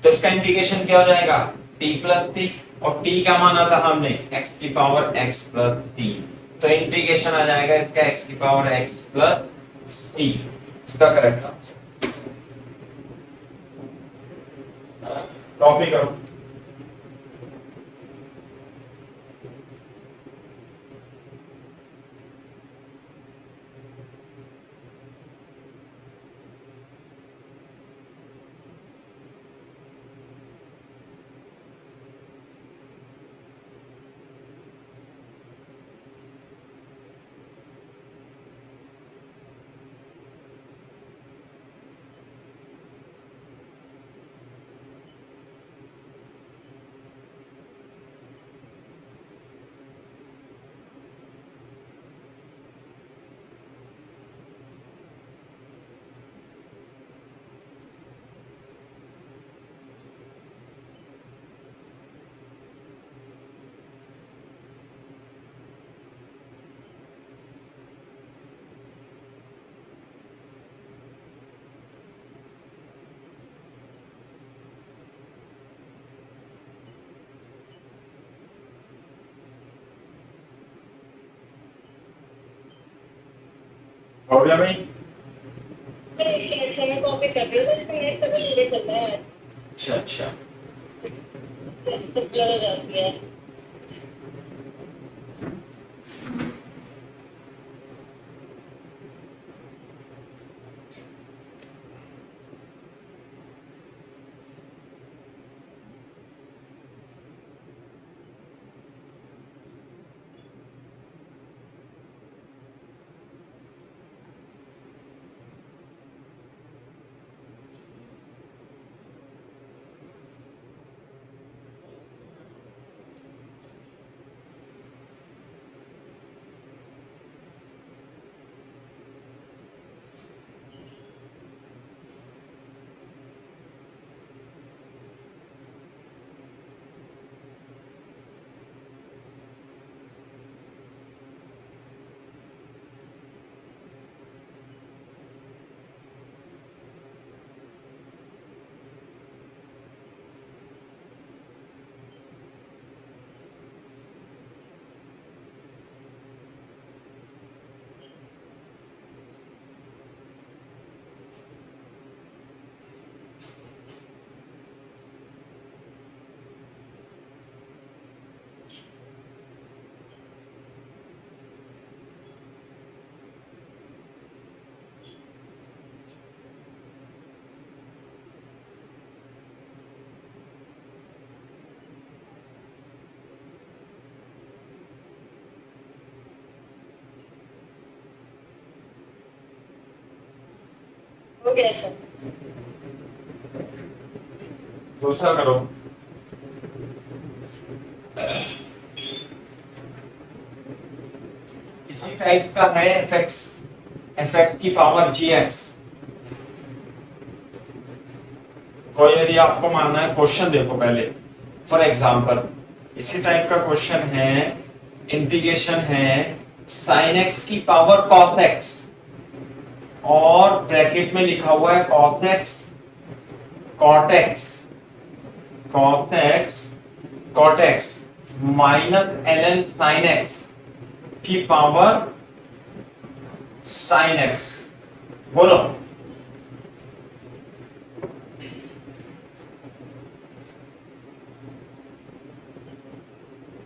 तो इसका इंटीग्रेशन क्या हो जाएगा? t प्लस c, और t क्या माना था हमने? x की पावर x प्लस c। तो इंटीग्रेशन आ जाएगा इसका x की पावर x प्लस c, इसका करेक्ट आंसर। कॉपी करो। हो गया भाई? मैं कॉपी कर रही हूँ, नेट का भी चल रहा है, अच्छा अच्छा। तो ब्लर हो जाती है। हो गया सर। दूसरा करो। इसी टाइप का है fx की पावर gx। कोई यदि आपको मानना है, क्वेश्चन देखो पहले। फॉर एग्जांपल इसी टाइप का क्वेश्चन है, इंटीग्रेशन है sin x की पावर cos x, और ब्रैकेट में लिखा हुआ है cos x cot x, cos x cot x minus ln sin x की पावर sin x। बोलो।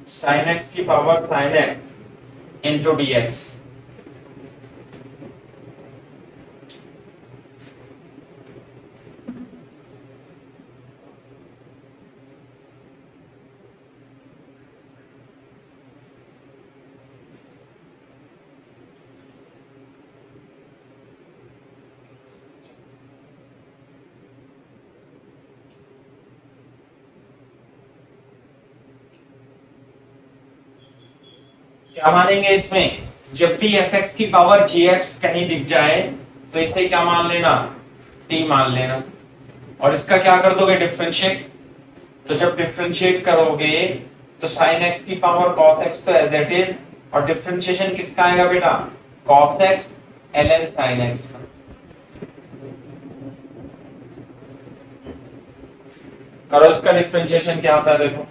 sin x की power sin x into dx। क्या मानेंगे इसमें? जब भी fx की पावर gx कहीं दिख जाए तो इसे क्या मान लेना? t मान लेना। और इसका क्या कर दोगे? डिफरेंशिएट। तो जब डिफरेंशिएट करोगे तो sin x की पावर cos x तो एज इट इज, और डिफरेंशिएशन किसका आएगा बेटा? cos x ln sin x का। करो इसका डिफरेंशिएशन क्या आता है देखो।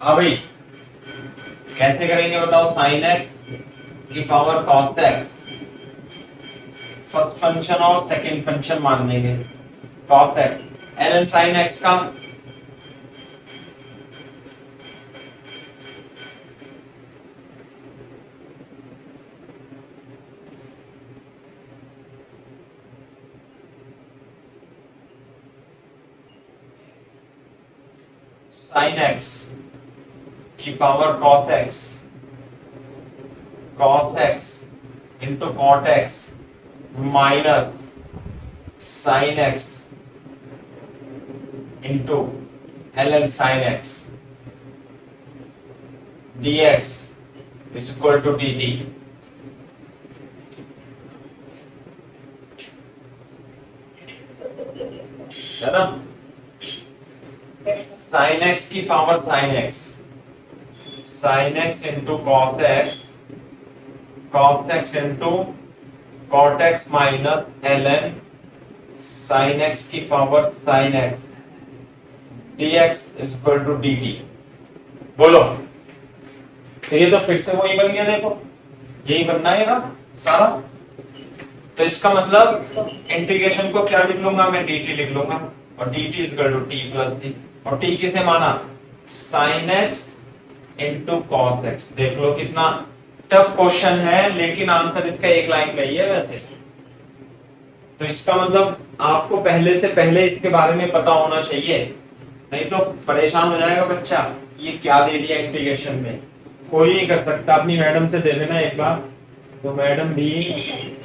हाँ भाई, कैसे करेंगे बताओ? sin x की power cos x first function और सेकंड फंक्शन मान लेंगे। cos x ln sin x का साइन एक्स की power cos x into cot X minus sine X into ln sine x dx is equal to dt। है ना? Sine X की power sine X into cos x into cot X minus ln sine X की power sine x dx is equal to dt। बोलो, तो ये तो फिर से वही बन गया, देखो यही बनना है ना सारा। तो इसका मतलब इंटीग्रेशन को क्या लिख लूंगा मैं, dt लिख लूंगा, और dt is equal to t plus c, और t किसे माना, sin x into cos x। देख लो कितना टफ क्वेश्चन है, लेकिन आंसर इसका एक लाइन का ही है वैसे। तो इसका मतलब आपको पहले से पहले इसके बारे में पता होना चाहिए, नहीं तो परेशान हो जाएगा बच्चा, ये क्या दे दिया इंटीग्रेशन में। कोई नहीं कर सकता, अपनी मैडम से दे देना एक बार, तो मैडम भी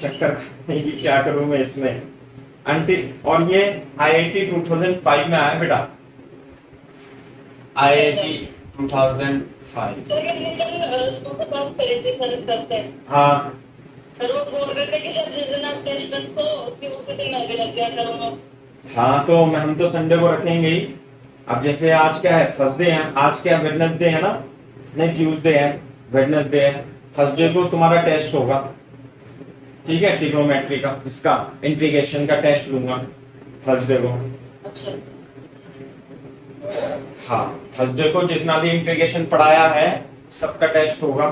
चक्कर खाएगी क्या करूं मैं इसमें। और ये IIT 2005 में आया बेटा, IIT 2005। सर ये कल उसको बात करी थी सर करते हैं। हाँ सर वो बोल रहे थे कि सर जिस दिन आप टेस्ट रखो उसके उसी दिन मैं भी लग गया करूंगा। हाँ, तो हम तो संडे को रखेंगे ही। अब जैसे आज क्या है, थर्सडे है, आज क्या वेडनेसडे है ना, नहीं ट्यूसडे है, वेडनेसडे है, थर्सडे को तुम्हारा टेस्ट होगा, ठीक है, ट्रिग्नोमेट्री का, इसका इंटीग्रेशन का टेस्ट लूंगा थर्सडे को। अच्छा हाँ, थर्सडे को जितना भी इंटीग्रेशन पढ़ाया है सबका टेस्ट होगा।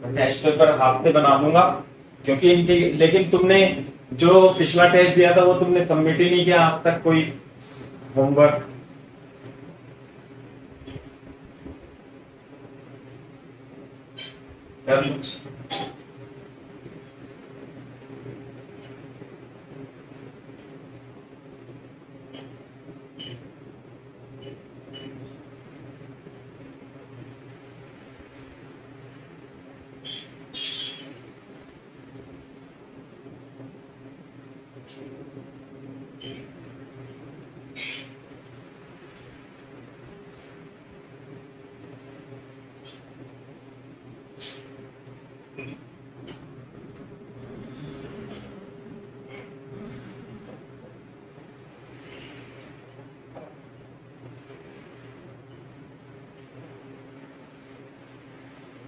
टेस्ट पेपर हाथ से बना दूंगा, क्योंकि लेकिन तुमने जो पिछला टेस्ट दिया था वो तुमने सबमिट ही नहीं किया आज तक कोई होमवर्क।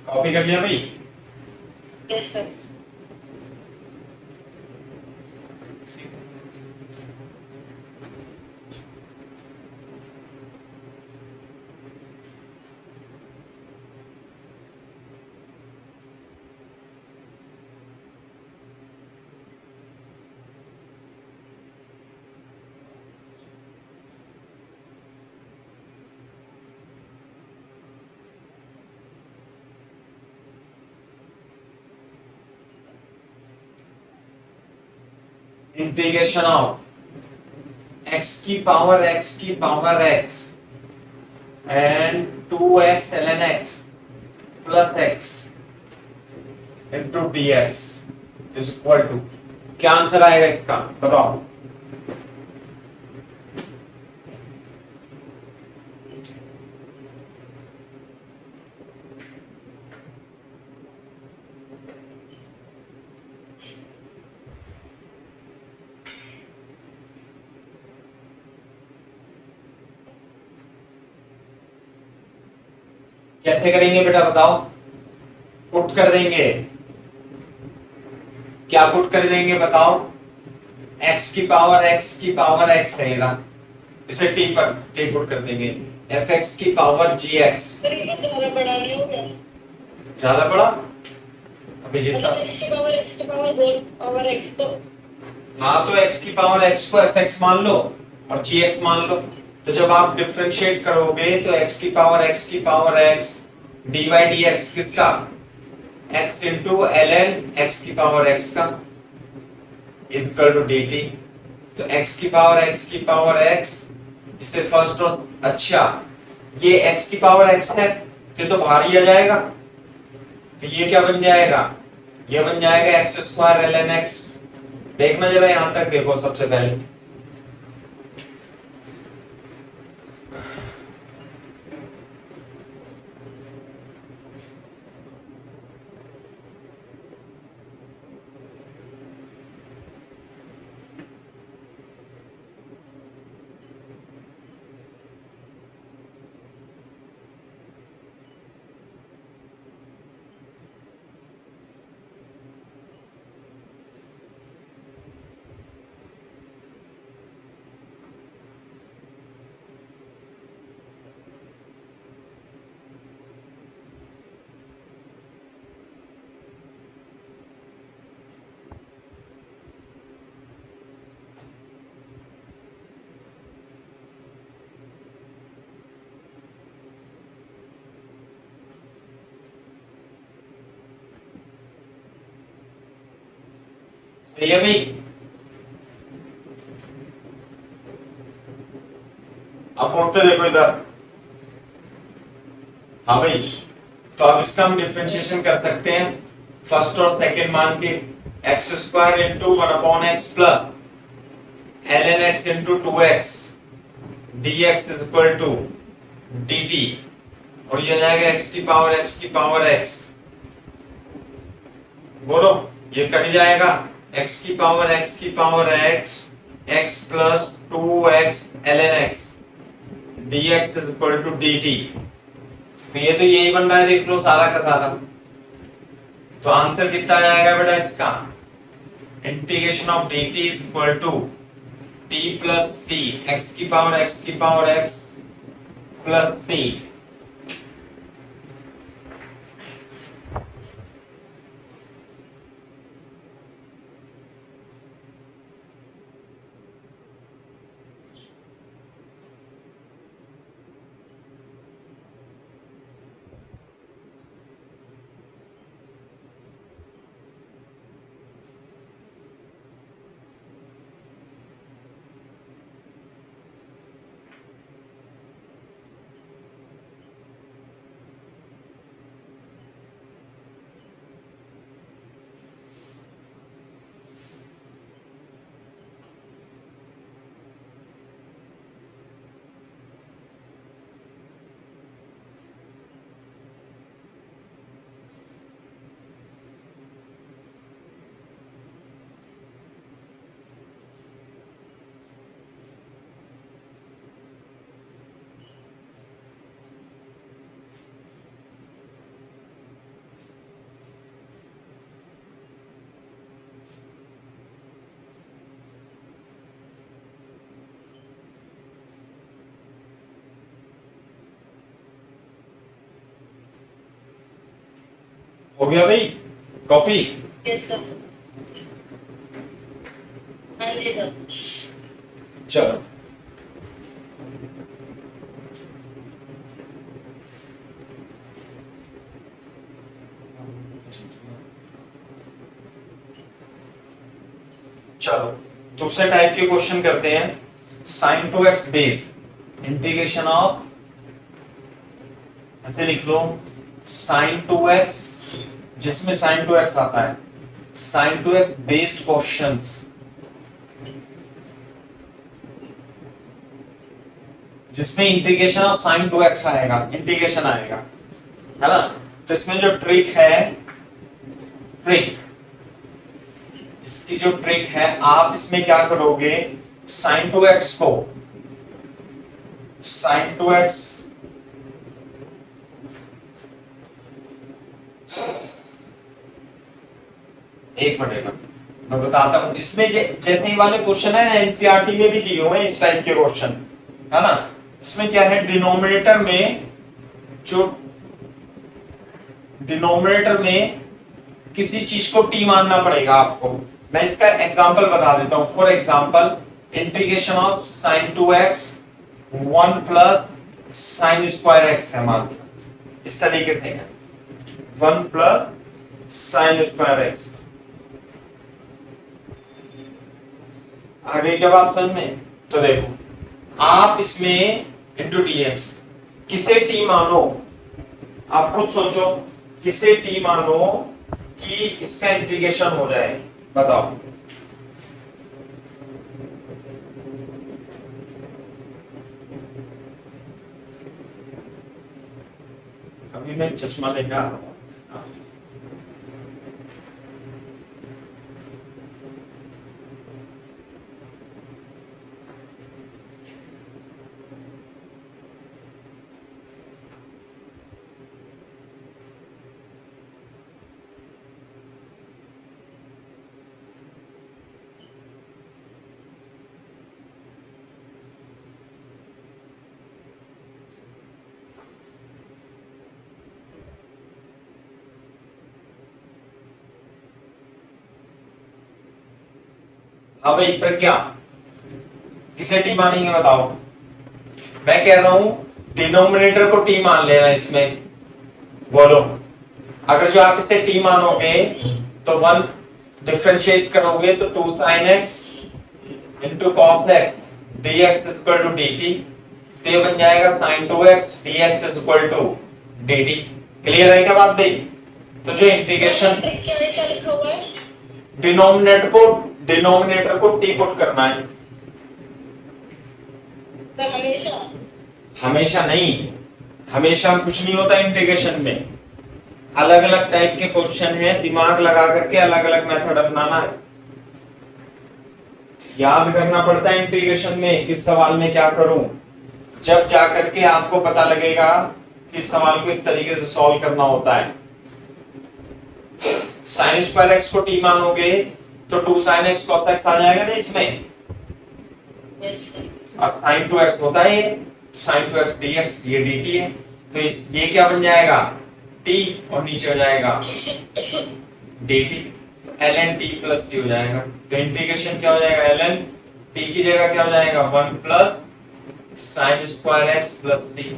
कॉपी कर लिया भाई? Yes sir. Integration of x की power x and 2x ln x plus x into dx is equal to, क्या आंसर आएगा इसका बताओ। कैसे करेंगे बेटा बताओ? पुट कर देंगे, क्या पुट कर देंगे बताओ? x की पावर x रहेगा, इसे t पर t पुट कर देंगे, fx की पावर gx। सर ये तो ज्यादा बड़ा नहीं हो गया? ज्यादा बड़ा अभी जितना, x की पावर बोल पावर x तो हाँ, तो x की पावर x को fx मान लो और gx मान लो। तो जब आप डिफरेंशिएट करोगे तो x की पावर x dy dx किसका, x इंटू ln x की पावर x का इज इक्वल टू dt। तो x की पावर x, इसे फर्स्ट और अच्छा ये x की पावर x है, ये तो बाहर ही आ जाएगा, तो ये क्या बन जाएगा, ये बन जाएगा एक्स स्क्वायर ln x। देखना जरा यहां तक देखो सबसे पहले, सही है भाई। अब बोर्ड पे देखो इधर, हाँ भाई, तो अब इसका हम डिफरेंशिएशन कर सकते हैं फर्स्ट और सेकंड मान के, x square into one upon x plus ln x into 2x dx is equal to dt, और ये जाएगा x की पावर x, बोलो ये कट जाएगा, x की power x x plus 2x ln x dx is equal to dt। तो ये तो यही बन रहा है, देख लो सारा का सारा। तो आंसर कितना आ जाएगा बेटा इसका, integration of dt is equal to t plus c, x की पावर x प्लस c। हो गया भाई कॉपी? Yes sir. हाँ जी सर। चलो चलो दूसरे टाइप के क्वेश्चन करते हैं। sin 2x base integration of, ऐसे लिख लो sin 2x, जिसमें sin 2x आता है, sin 2x बेस्ड क्वेश्चंस, जिसमें इंटीग्रेशन ऑफ sin 2x आएगा, इंटीग्रेशन आएगा, है ना। तो इसमें जो ट्रिक है, इसकी जो ट्रिक है, आप इसमें क्या करोगे, sin 2x को, sin 2x एक मिनट मैं बताता हूं। इसमें जैसे ही वाले क्वेश्चन है ना, एनसीईआरटी में भी दिए हुए हैं इस टाइप के क्वेश्चन, है ना। इसमें क्या है, डिनोमिनेटर में किसी चीज को t मानना पड़ेगा आपको। मैं इसका एग्जांपल बता देता हूं। For example integration of sin 2x 1 plus sin square x है, मान इस तरीके से है, 1 प्लस sin स्क्वायर x। आ गई क्या बात समझ में? तो देखो आप इसमें इंटू dx किसे t मानो, आप खुद सोचो किसे t मानो कि इसका इंटीग्रेशन हो जाए, बताओ। अभी मैं चश्मा लेकर आ रहा हूँ। हाँ भाई प्रज्ञा, किसे टी मानेंगे बताओ? मैं कह रहा हूं डिनोमिनेटर को टी मान लेना इसमें, बोलो। अगर जो आप इसे टी मानोगे तो वन डिफरेंशिएट करोगे तो 2 sin x into cos x d x is equal to d t, तो ये बन जाएगा sin 2x dx is equal to dt। Clear है क्या बात भाई? तो जो इंटीग्रेशन क्या लिखा हुआ है? डिनोमिनेटर को टी पुट करना है। तो हमेशा हमेशा नहीं, हमेशा कुछ नहीं होता इंटीग्रेशन में, अलग अलग टाइप के क्वेश्चन है, दिमाग लगा करके अलग अलग मेथड अपनाना है, याद करना पड़ता है इंटीग्रेशन में किस सवाल में क्या करूं, जब जा करके आपको पता लगेगा कि इस सवाल को इस तरीके से सॉल्व करना होता है। sin स्क्वायर x को t मानोगे तो 2 sin x cos x आ जाएगा ना इसमें, और sin 2x होता है sin 2x dx ये dt है, तो ये क्या बन जाएगा t और नीचे हो जाएगा dt, ln t plus c हो जाएगा। तो इंटीग्रेशन क्या हो जाएगा, ln t की जगह क्या हो जाएगा 1 plus sin square x plus c।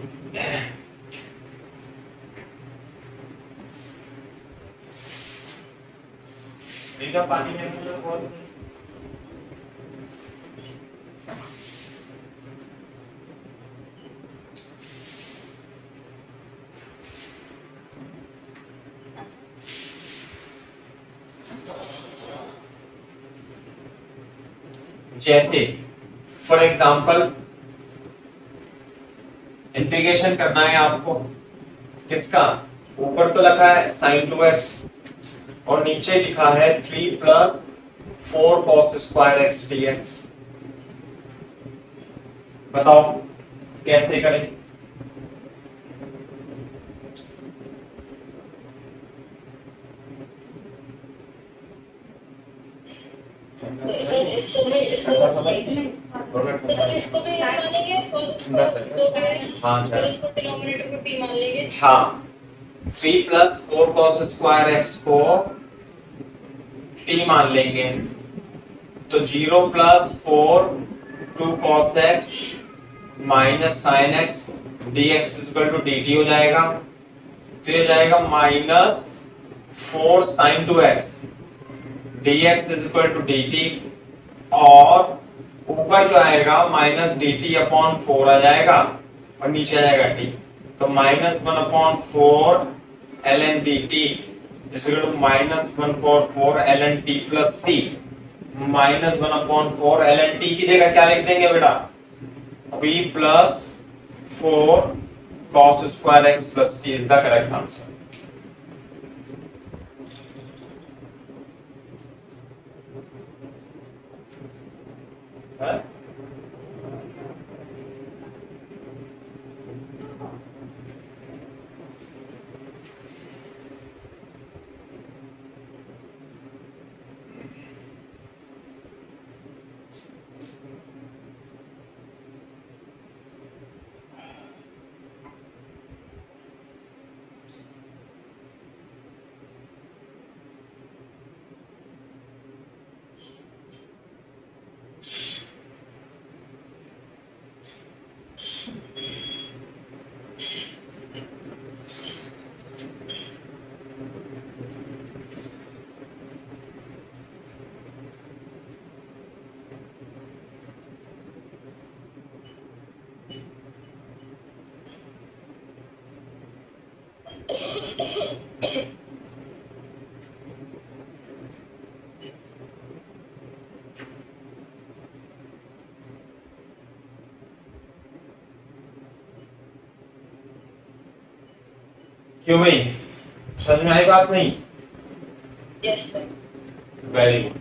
बेटा पानी में मुझे बहुत जैसे फॉर एग्जांपल इंटीग्रेशन करना है आपको किसका, ऊपर तो लिखा है sin 2x और नीचे लिखा है 3 plus 4 cos square x dx। बताओ कैसे करें? इसको भी मानेंगे हाँ इसको डिनोमिनेटर को p मान लेंगे। हाँ 3 प्लस 4 cos स्क्वायर x को t मान लेंगे, तो 0 plus 4 2 cos x minus sin x dx equal to dt हो जाएगा, तो ये जाएगा minus 4 sin 2x dx equal to dt, और ऊपर जो आएगा माइनस dt अपॉन 4 आ जाएगा और नीचे आ जाएगा t, तो minus 1 upon 4 ln dt equal to minus 1 upon 4 ln t plus c, minus 1 upon 4 ln t की जगह क्या लिख देंगे बेटा, b plus 4 cos square x plus c is the correct answer. है? क्यों भाई, समझ में आई बात नहीं? Yes sir. Very good.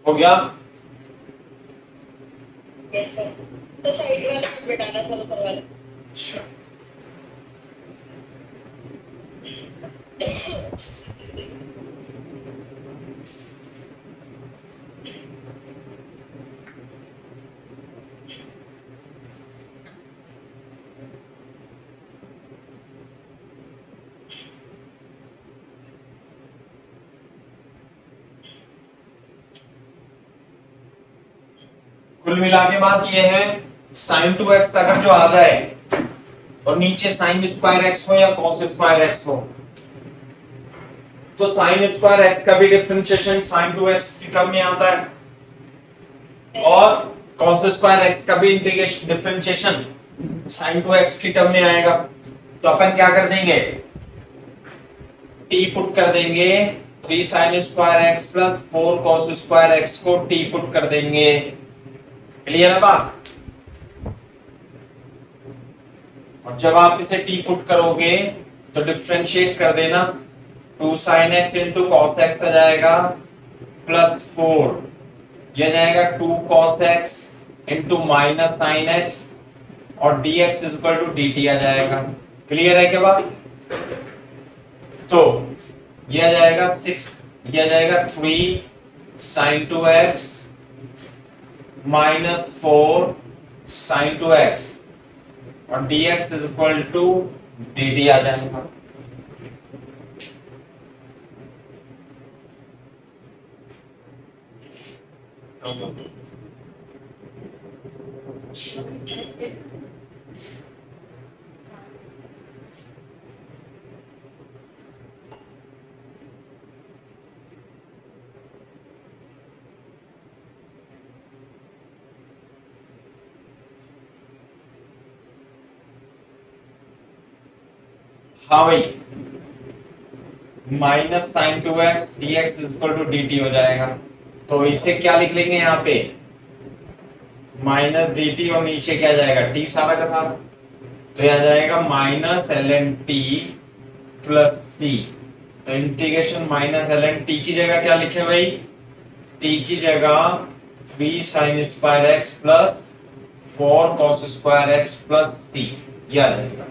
हो गया? Yes sir. तो साइड वाला मत बिठाना, थोड़ा ऊपर वाला। अच्छा, कुल मिला के बात ये है, साइन 2x अगर जो आ जाए और नीचे साइन स्क्वायर एक्स हो या कॉस स्क्वायर एक्स हो, तो साइन स्क्वायर एक्स का भी डिफरेंशिएशन साइन 2x की टर्म में आता है और cos स्क्वायर एक्स का भी इंटीग्रेशन डिफरेंशिएशन sin 2x की टर्म में आएगा। तो अपन क्या कर देंगे, t पुट कर देंगे, 3 sin square x plus 4 cos square x को t पुट कर देंगे। क्लियर है बात? और जब आप इसे t पुट करोगे तो डिफरेंशिएट कर देना, 2 sin x into cos x आ जाएगा प्लस 4, यह जाएगा 2 cos x into minus sine x और dx is equal to dt आ जाएगा। क्लियर है क्या बात? तो यह आ जाएगा 6, यह आ जाएगा 3 sin 2x minus 4 sin 2x और dx is equal to dt आ जाएगा। हाँ भाई, minus sine 2x dx is equal to dt हो जाएगा। तो इसे क्या लिख लेंगे यहाँ पे, माइनस dt और नीचे क्या जाएगा t सारा का सारा, तो यह आ जाएगा minus ln t plus c। तो इंटीग्रेशन माइनस ln t की जगह क्या लिखे भाई, t की जगह 3 sin square x plus 4 cos square x plus c, यह आ जाएगा।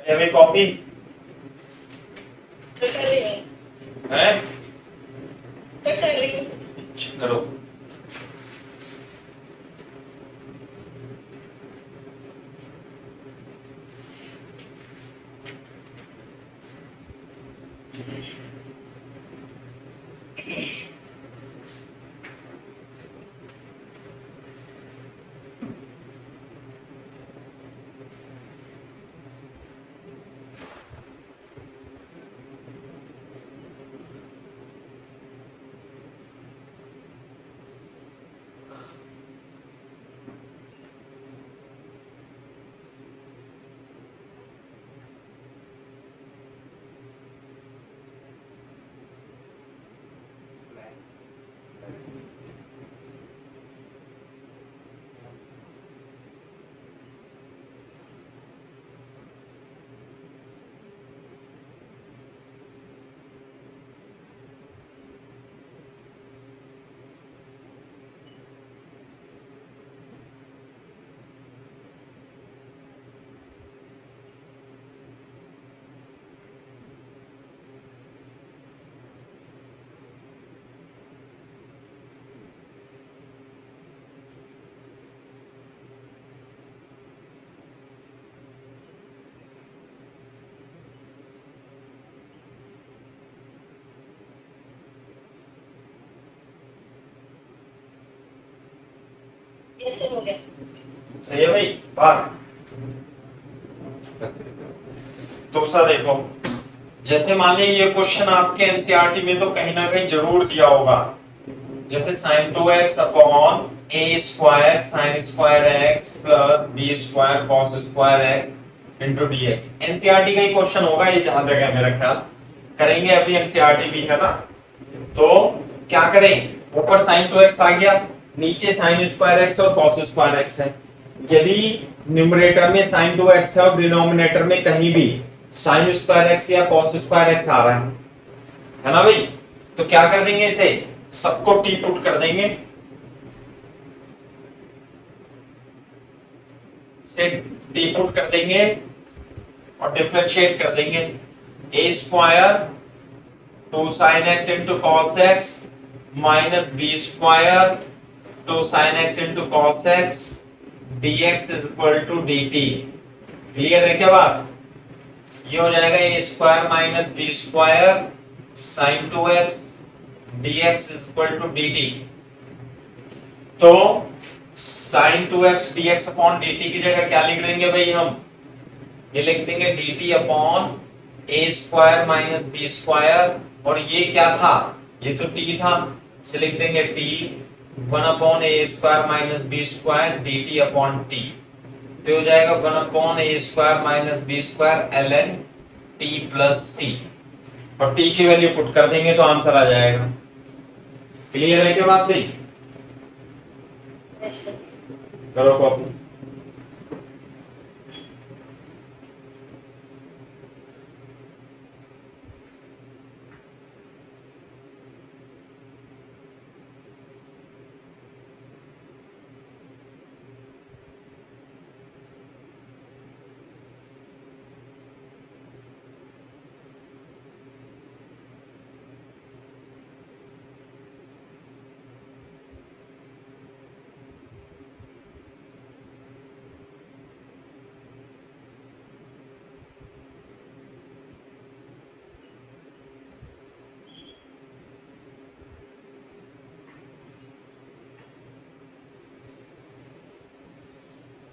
अभी कॉपी तो कर रही हूँ, है, तो कर रही हूँ। करो। ये सब हो गया। सही है भाई, बात। दूसरा देखो, जैसे मान लीजिए ये क्वेश्चन आपके एनसीईआरटी में तो कहीं ना कहीं जरूर दिया होगा, जैसे sin 2x upon a square sin square x plus b square cos square x into dx। NCERT का ही क्वेश्चन होगा ये, जहां तक है मेरा ख्याल। करेंगे अभी, एनसीईआरटी भी है ना। तो क्या करें, ऊपर sin 2x आ गया, नीचे sin स्क्वायर x और cos स्क्वायर x है। यदि न्यूमरेटर में sin 2x है और डिनोमिनेटर में कहीं भी sin स्क्वायर x या cos स्क्वायर x आ रहा है ना भाई, तो क्या कर देंगे, इसे सबको टी पुट कर देंगे, से टी पुट कर देंगे और डिफरेंशिएट कर देंगे। a square 2 sin x into cos x minus b square 2 sin x into cos x dx is equal to dt। Clear है क्या बात? ये हो जाएगा a square minus b square sin 2x dx is equal to dt। तो sin 2x dx upon dt की जगह क्या लिख देंगे भाई हम? ये लिख देंगे dt upon a square minus b square, और ये क्या था, ये तो t था, इसे लिख देंगे t 1 upon a square minus b square dt upon t। तो हो जाएगा 1 upon a square minus b square ln t plus c, और t की वैल्यू पुट कर देंगे तो आंसर आ जाएगा। क्लियर है क्या बात भाई? करो कॉपी।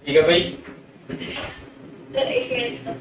ठीक है भाई? सर एक मिनट,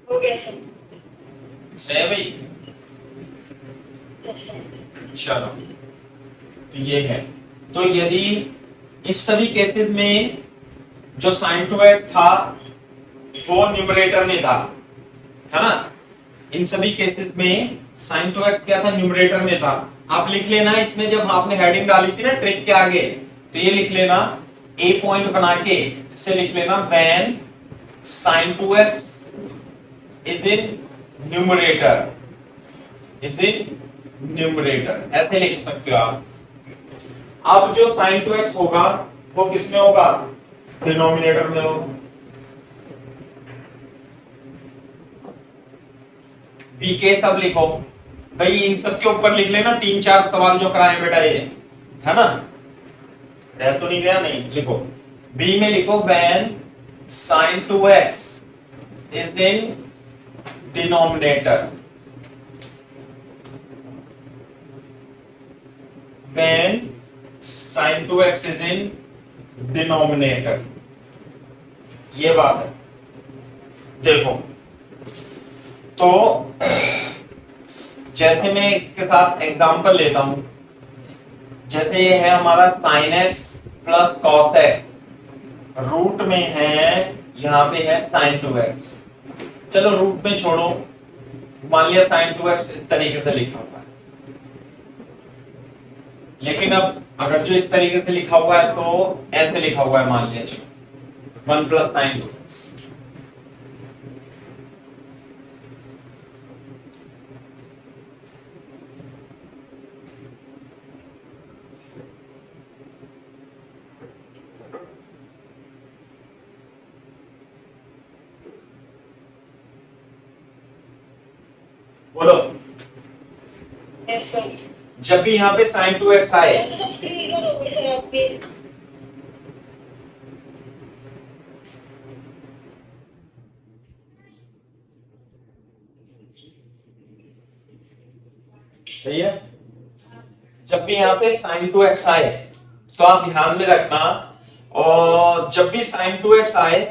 हो गया सर। सही है भाई? Yes sir. चलो, तो ये है। तो यदि इस सभी केसेस में जो sin 2x था वो न्यूमरेटर में था, है ना, इन सभी केसेस में sin 2x क्या था, न्यूमरेटर में था। आप लिख लेना इसमें, जब आपने हेडिंग डाली थी ना ट्रिक के आगे, तो ये लिख लेना, ए पॉइंट बना के इससे लिख लेना when sin 2x is in numerator, is in numerator, ऐसे लिख सकते हो आप। अब जो sin 2x होगा वो किसमें होगा, डिनोमिनेटर में होगा। पीके सब लिखो भाई, इन सब के ऊपर लिख लेना, 3-4 सवाल जो कराए बेटा ये, है ना, रह तो नहीं गया, नहीं लिखो। बी में लिखो when sin 2x is in denominator, when sin 2x is in denominator, ये बात है। देखो तो जैसे मैं इसके साथ एग्जांपल लेता हूं, जैसे ये है हमारा sin x plus cos x, root में है, यहां पे है sin 2x। चलो रूट में छोड़ो, मान लिया sin 2x इस तरीके से लिखा हुआ है, लेकिन अब अगर जो इस तरीके से लिखा हुआ है तो ऐसे लिखा हुआ है, मान लिया चलो 1 प्लस sin 2x। बोलो, यस सर। जब भी यहाँ पे sin 2x आए, स्क्रीन पर हो गई सर आपकी। सही है, जब भी यहाँ पे sin 2x आए तो आप ध्यान में रखना, और जब भी sin 2x आए,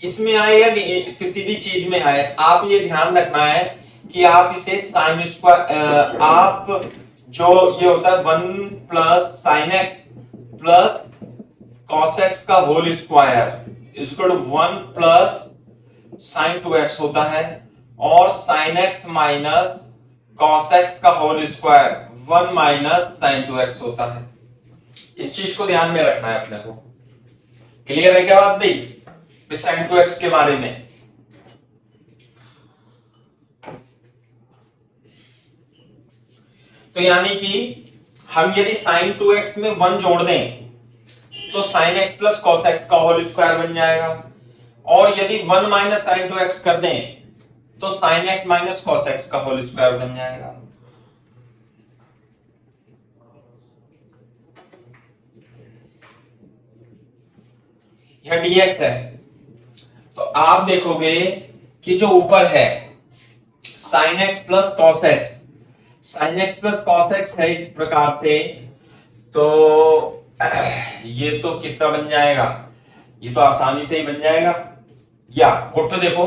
इसमें आए या किसी भी चीज में आए, आप ये ध्यान रखना है कि आप इसे साइन स्क्वायर, आप जो ये होता है 1 plus sine x plus cos X का whole square equal 1 plus sine 2x होता है, और sine x minus cos X का whole square 1 minus sine 2x होता है। इस चीज को ध्यान में रखना है अपने को। क्लियर है क्या बात भाई साइन 2x के बारे में? तो यानी कि हम यदि साइन 2x में 1 जोड़ दें तो sine x plus cos X का होल स्क्वायर बन जाएगा, और यदि 1 माइनस साइन 2x कर दें तो sine x minus cos X का होल स्क्वायर बन जाएगा। यह dx है, तो आप देखोगे कि जो ऊपर है sine x plus cos x, sine x plus cos x है इस प्रकार से, तो ये तो कितना बन जाएगा, ये तो आसानी से ही बन जाएगा। या उठ देखो,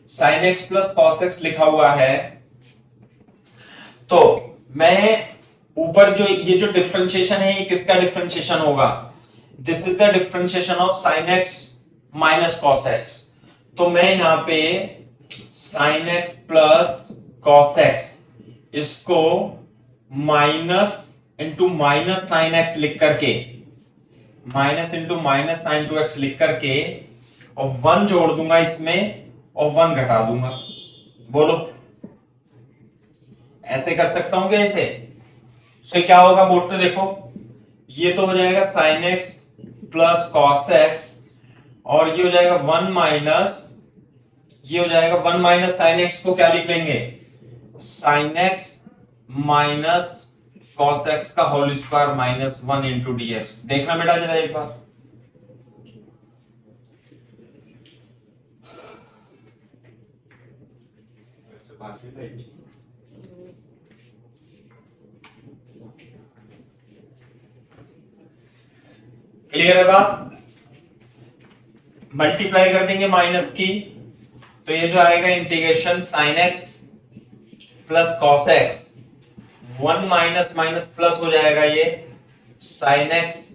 sine x plus cos x लिखा हुआ है, तो मैं ऊपर जो ये जो डिफरेंशिएशन है ये किसका डिफरेंशिएशन होगा, this is the differentiation of sine x minus cos X. तो मैं यहां पे sine x plus cos X इसको minus into minus sine X लिख करके, minus into minus sine 2x लिख करके, और 1 जोड़ दूंगा इसमें और 1 घटा दूंगा। बोलो, ऐसे कर सकता हूं क्या? इसे क्या होगा बोर्ड पे देखो, ये तो हो जाएगा sine x plus cos x, और ये हो जाएगा 1 माइनस, ये हो जाएगा 1 माइनस साइन एक्स को क्या लिख लेंगे, sine x minus cos X का whole square minus 1 into D X. देखना बेटा जरा एक बार, क्लियर है बात? मल्टीप्लाई कर देंगे माइनस की, तो ये जो आएगा integration sine x plus cos X, 1 minus minus plus हो जाएगा, ये sine x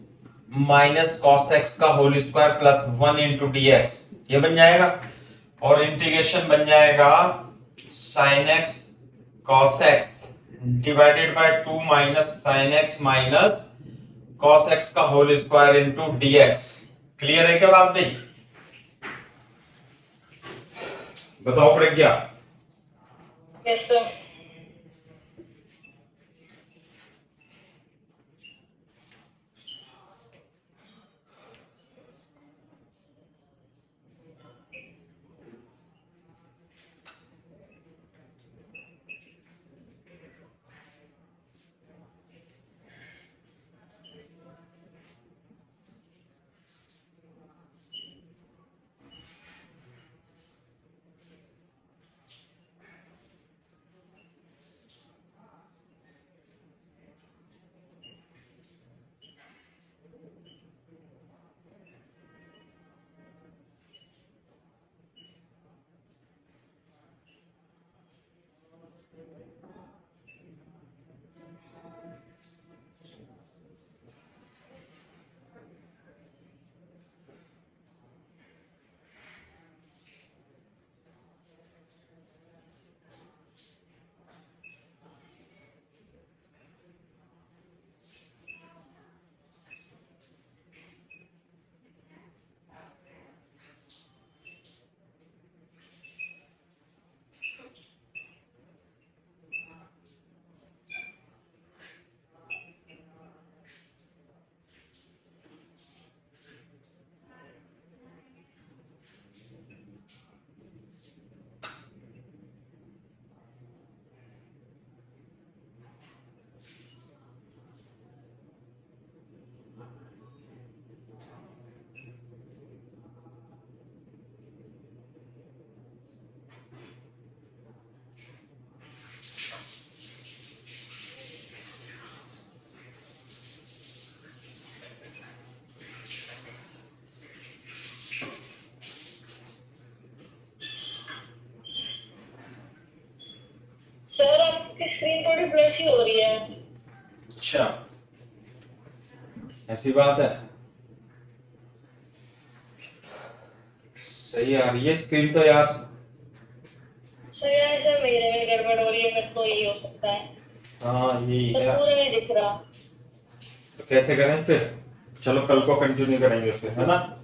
minus cos X का whole square plus 1 into D x, ये बन जाएगा, और इंटीग्रेशन बन जाएगा sine x cos X divided by 2 minus sine x minus cos X का whole square into D X. Clear है क्या बात नहीं? बताओ प्रज्ञा। Yes sir. स्क्रीन थोड़ी ब्लर सी हो रही है। अच्छा, ऐसी बात है। सही आ रही है स्क्रीन तो यार। सर ऐसा मेरे में गड़बड़ हो रही है, मेरे को यही हो सकता है। हाँ यही तो है। पूरा नहीं दिख रहा। तो कैसे करें फिर? चलो कल को कंटिन्यू करेंगे फिर, है ना?